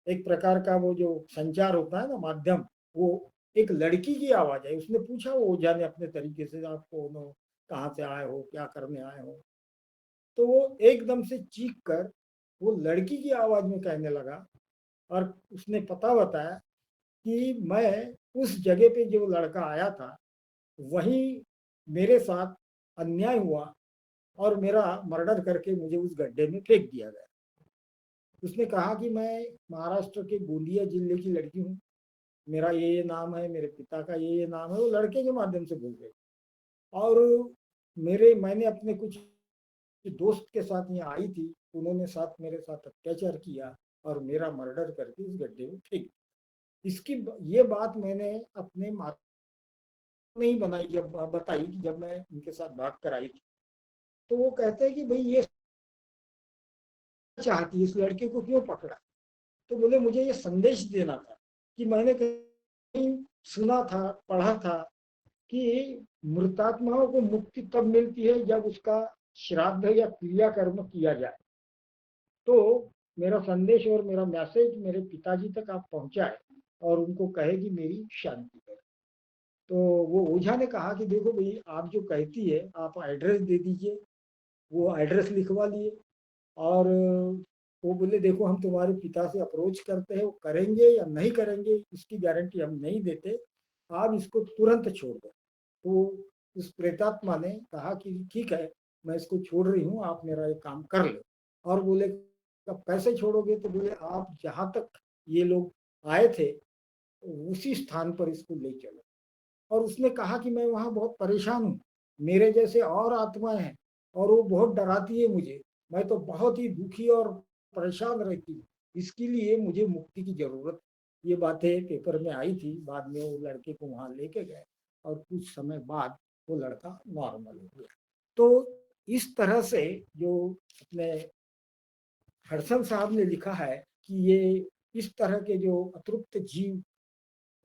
एक प्रकार का वो जो संचार होता है ना, माध्यम, वो एक लड़की की आवाज आई। उसने पूछा वो ओझा ने अपने तरीके से, आप कौन हो, कहाँ से आए हो, क्या करने आए हो। तो वो एकदम से चीख कर वो लड़की की आवाज में कहने लगा और उसने पता बताया कि मैं उस जगह पे जो लड़का आया था वहीं मेरे साथ अन्याय हुआ और मेरा मर्डर करके मुझे उस गड्ढे में फेंक दिया गया। उसने कहा कि मैं महाराष्ट्र के गोंदिया जिले की लड़की हूँ, मेरा ये नाम है, मेरे पिता का ये नाम है। वो लड़के के माध्यम से बोल रहे और मैंने अपने कुछ दोस्त के साथ यहाँ आई थी, उन्होंने साथ मेरे साथ अत्याचार किया और मेरा मर्डर करके इस गड्ढे में फेंक। इसकी ये बात मैंने अपने माता नहीं बनाई, जब बताई कि जब मैं उनके साथ भाग कर आई थी, तो वो कहते हैं कि भाई ये चाहती, इस लड़के को क्यों पकड़ा। तो बोले मुझे ये संदेश देना था कि मैंने कहीं सुना था, पढ़ा था कि मृतात्माओं को मुक्ति तब मिलती है जब उसका श्राद्ध या क्रियाकर्म किया जाए। तो मेरा संदेश और मेरा मैसेज मेरे पिताजी तक आप पहुंचाए और उनको कहे कि मेरी शांति करें। तो वो ओझा ने कहा कि देखो भाई, आप जो कहती है आप एड्रेस दे दीजिए। वो एड्रेस लिखवा लिए और वो बोले देखो हम तुम्हारे पिता से अप्रोच करते हैं, वो करेंगे या नहीं करेंगे इसकी गारंटी हम नहीं देते, आप इसको तुरंत छोड़ दो। तो उस प्रेतात्मा ने कहा कि ठीक है, मैं इसको छोड़ रही हूँ, आप मेरा ये काम कर लो। और बोले अब कैसे छोड़ोगे। तो बोले आप जहाँ तक ये लोग आए थे उसी स्थान पर इसको ले चलो। और उसने कहा कि मैं वहाँ बहुत परेशान हूँ, मेरे जैसे और आत्माएं हैं और वो बहुत डराती है मुझे, मैं तो बहुत ही दुखी और परेशान रहती हूँ, इसके लिए मुझे मुक्ति की जरूरत। ये बातें पेपर में आई थी। बाद में वो लड़के को वहां लेके गए और कुछ समय बाद वो लड़का नॉर्मल हो गया। तो इस तरह से जो अपने हडसन साहब ने लिखा है कि ये इस तरह के जो अतृप्त जीव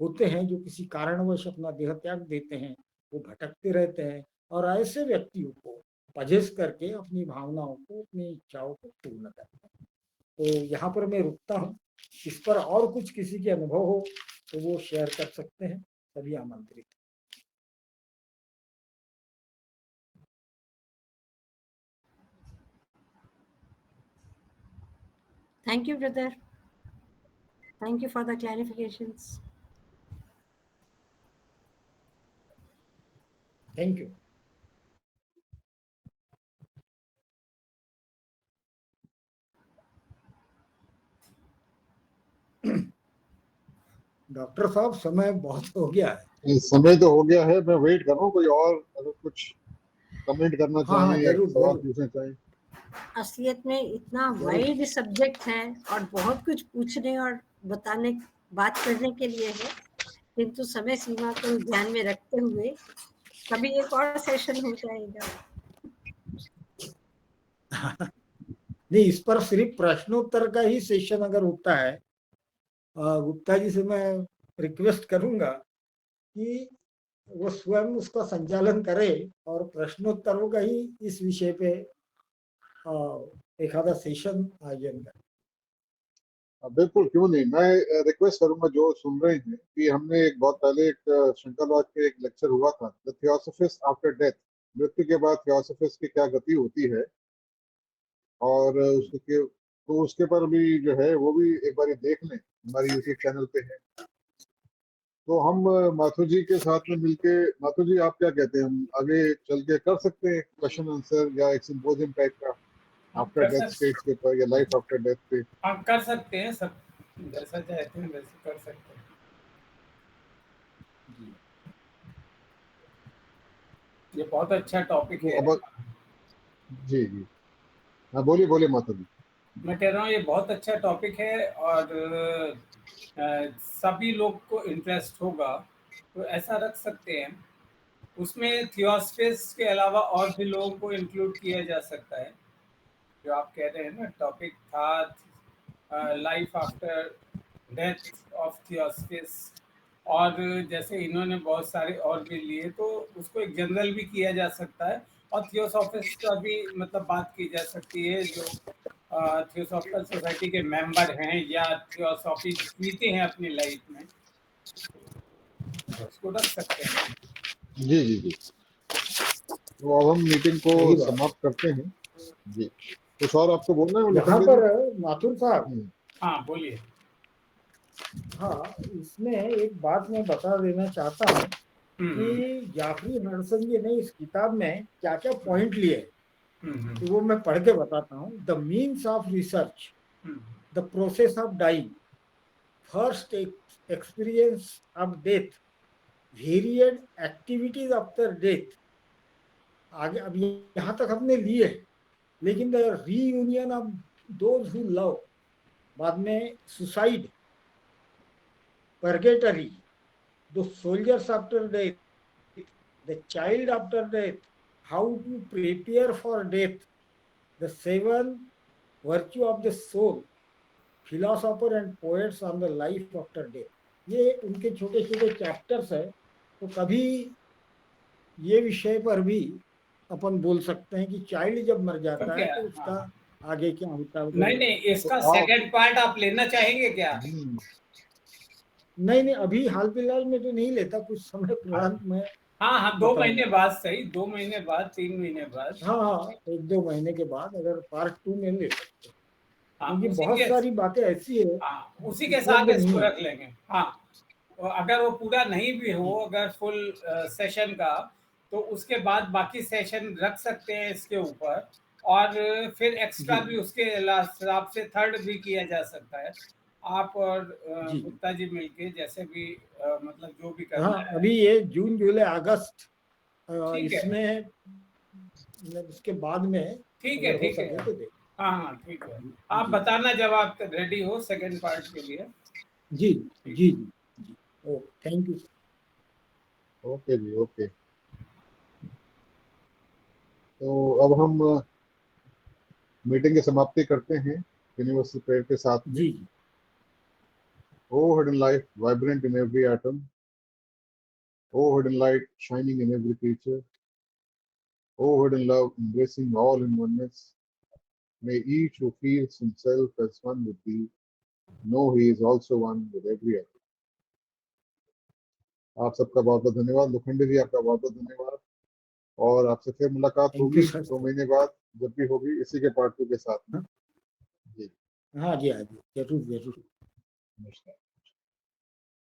होते हैं, जो किसी कारणवश अपना देह त्याग देते हैं, वो भटकते रहते हैं और ऐसे व्यक्तियों को पजेस करके अपनी भावनाओं को, अपनी इच्छाओं को पूर्ण करते हैं। तो यहाँ पर मैं रुकता हूँ इस पर और कुछ किसी के अनुभव हो तो वो शेयर कर सकते हैं, सभी आमंत्रित। Thank you, brother. Thank you for the clarifications. Thank you. Doctor साहब, समय बहुत हो गया है। इस समय तो हो गया है, मैं वेट कर रहा हूँ कोई और अगर कुछ कमेंट करना हाँ, चाहें या जरूर सवाल जरूर। पूछना चाहें। असलियत में इतना वाइड सब्जेक्ट है और बहुत कुछ पूछने और बताने, बात करने के लिए है, किंतु समय सीमा को ध्यान में रखते हुए कभी एक और सेशन हो जाएगा। नहीं, इस पर सिर्फ प्रश्नोत्तर का ही सेशन अगर होता है, गुप्ता जी से मैं रिक्वेस्ट करूंगा कि वो स्वयं उसका संचालन करे और प्रश्नोत्तरों का ही इस विषय पे एक आधा सेशन आयोजन करे। बिल्कुल, क्यों नहीं, मैं रिक्वेस्ट करूंगा जो सुन रहे हैं कि हमने एक बहुत पहले एक शंकरराज के एक लेक्चर हुआ था, द थियोसॉफिस्ट आफ्टर डेथ, मृत्यु के बाद थियोसॉफिस्ट की क्या गति होती है, और उसके पर भी जो है वो भी एक बार देख लें, हमारे यूट्यूब चैनल पे है। तो हम माथुर जी के साथ में मिलके, माथुर जी आप क्या कहते हैं, हम आगे चल के कर सकते हैं क्वेश्चन आंसर या एक सिंपोजियम टाइप का आफ्टर डेथ स्टेट्स के ऊपर या लाइफ आफ्टर डेथ पे? आप कर सकते हैं, सब जैसा चाहते हैं वैसे कर सकते हैं। ये बहुत अच्छा टॉपिक तो है। अब जी जी, हाँ बोलिए बोलिए माता जी। मैं कह रहा हूँ ये बहुत अच्छा टॉपिक है और सभी लोग को इंटरेस्ट होगा तो ऐसा रख सकते हैं। उसमें थियोसॉफिस्ट के अलावा और भी लोगों को इंक्लूड किया जा सकता है। जो आप कह रहे हैं ना, टॉपिक था life after death of theosophist, और जैसे इन्होंने बहुत सारे और भी लिए तो उसको एक जनरल भी किया जा सकता है और थियोसॉफिस्ट का भी मतलब बात की जा सकती है जो थियोसॉफिकल सोसाइटी के मेंबर हैं या थियोसॉफी जीते हैं अपनी लाइफ में, उसको रख सकते हैं। जी जी जी, तो अब हम मीटिंग को सही बात। समाप्त करते हैं जी। कुछ और आपको बोलना है यहाँ लोखंडे पर जी? माथुर साहब, हाँ बोलिए। हाँ, इसमें एक बात मैं बता देना चाहता हूँ कि जाफरी हडसन जी ने इस किताब में क्या क्या पॉइंट लिए, तो वो मैं पढ़ के बताता हूँ। The means of research, the process of dying, first experience of death, varied activities after death. आगे अब यहाँ तक हमने लिए, लेकिन the reunion of those who love, बाद में suicide, purgatory, the soldiers after death, the child after death, how to prepare for death, the seven virtue of the soul, philosopher and poets on the life after death. ये उनके छोटे छोटे chapters है। तो कभी ये विषय पर भी अपन बोल सकते हैं कि चाइल्ड जब मर जाता है तो उसका आगे क्या होता है। नहीं नहीं, इसका तो सेकंड पार्ट आप लेना चाहेंगे क्या? नहीं, अभी हाल फिलहाल में तो नहीं लेता, कुछ समय उपरांत में। हाँ 2 महीने बाद सही, 2 महीने बाद, 3 महीने बाद। हाँ, 1-2 महीने के बाद अगर पार्ट 2 में ले सकते, क्योंकि उसी बहुत के सारी बातें ऐसी है उसी के उपलब्ध साथ नहीं इसको है। रख लेंगे। हाँ, अगर वो पूरा नहीं भी हो, अगर फुल सेशन का, तो उसके बाद बाकी सेशन रख सकते हैं इसके ऊपर, और फिर एक्स्ट्रा भी उसके हिसाब से थर्ड भी किया जा सकता है। आप और गुप्ता जी मिलके जैसे भी मतलब जो भी करना हाँ, है। अभी ये जून जुलाई अगस्त ठीक है, इसमें इसके बाद में ठीक है, अगर हो ठीक सके है। तो देख। हाँ ठीक है। आप बताना जब आप रेडी हो सेकंड पार्ट के लिए। जी जी जी, ओके, थैंक यू। ओके जी, ओके। तो अब हम मीटिंग की समाप्ति करते हैं यूनिवर्सल प्रेयर के साथ में। जी, O hidden life vibrant in every atom, O hidden light shining in every creature, O hidden love embracing all in oneness, may each who feels himself as one with thee know he is also one with every other. आप सबका बहुत बहुत धन्यवाद। लोखंडे जी आपका बहुत बहुत धन्यवाद, और आपसे फिर मुलाकात Thank होगी you, sir. 2 महीने बाद, जब भी होगी, इसी के पार्ट 2 के साथ में। जी हाँ जी, हाँ जी, जरूर जरूर। नमस्कार।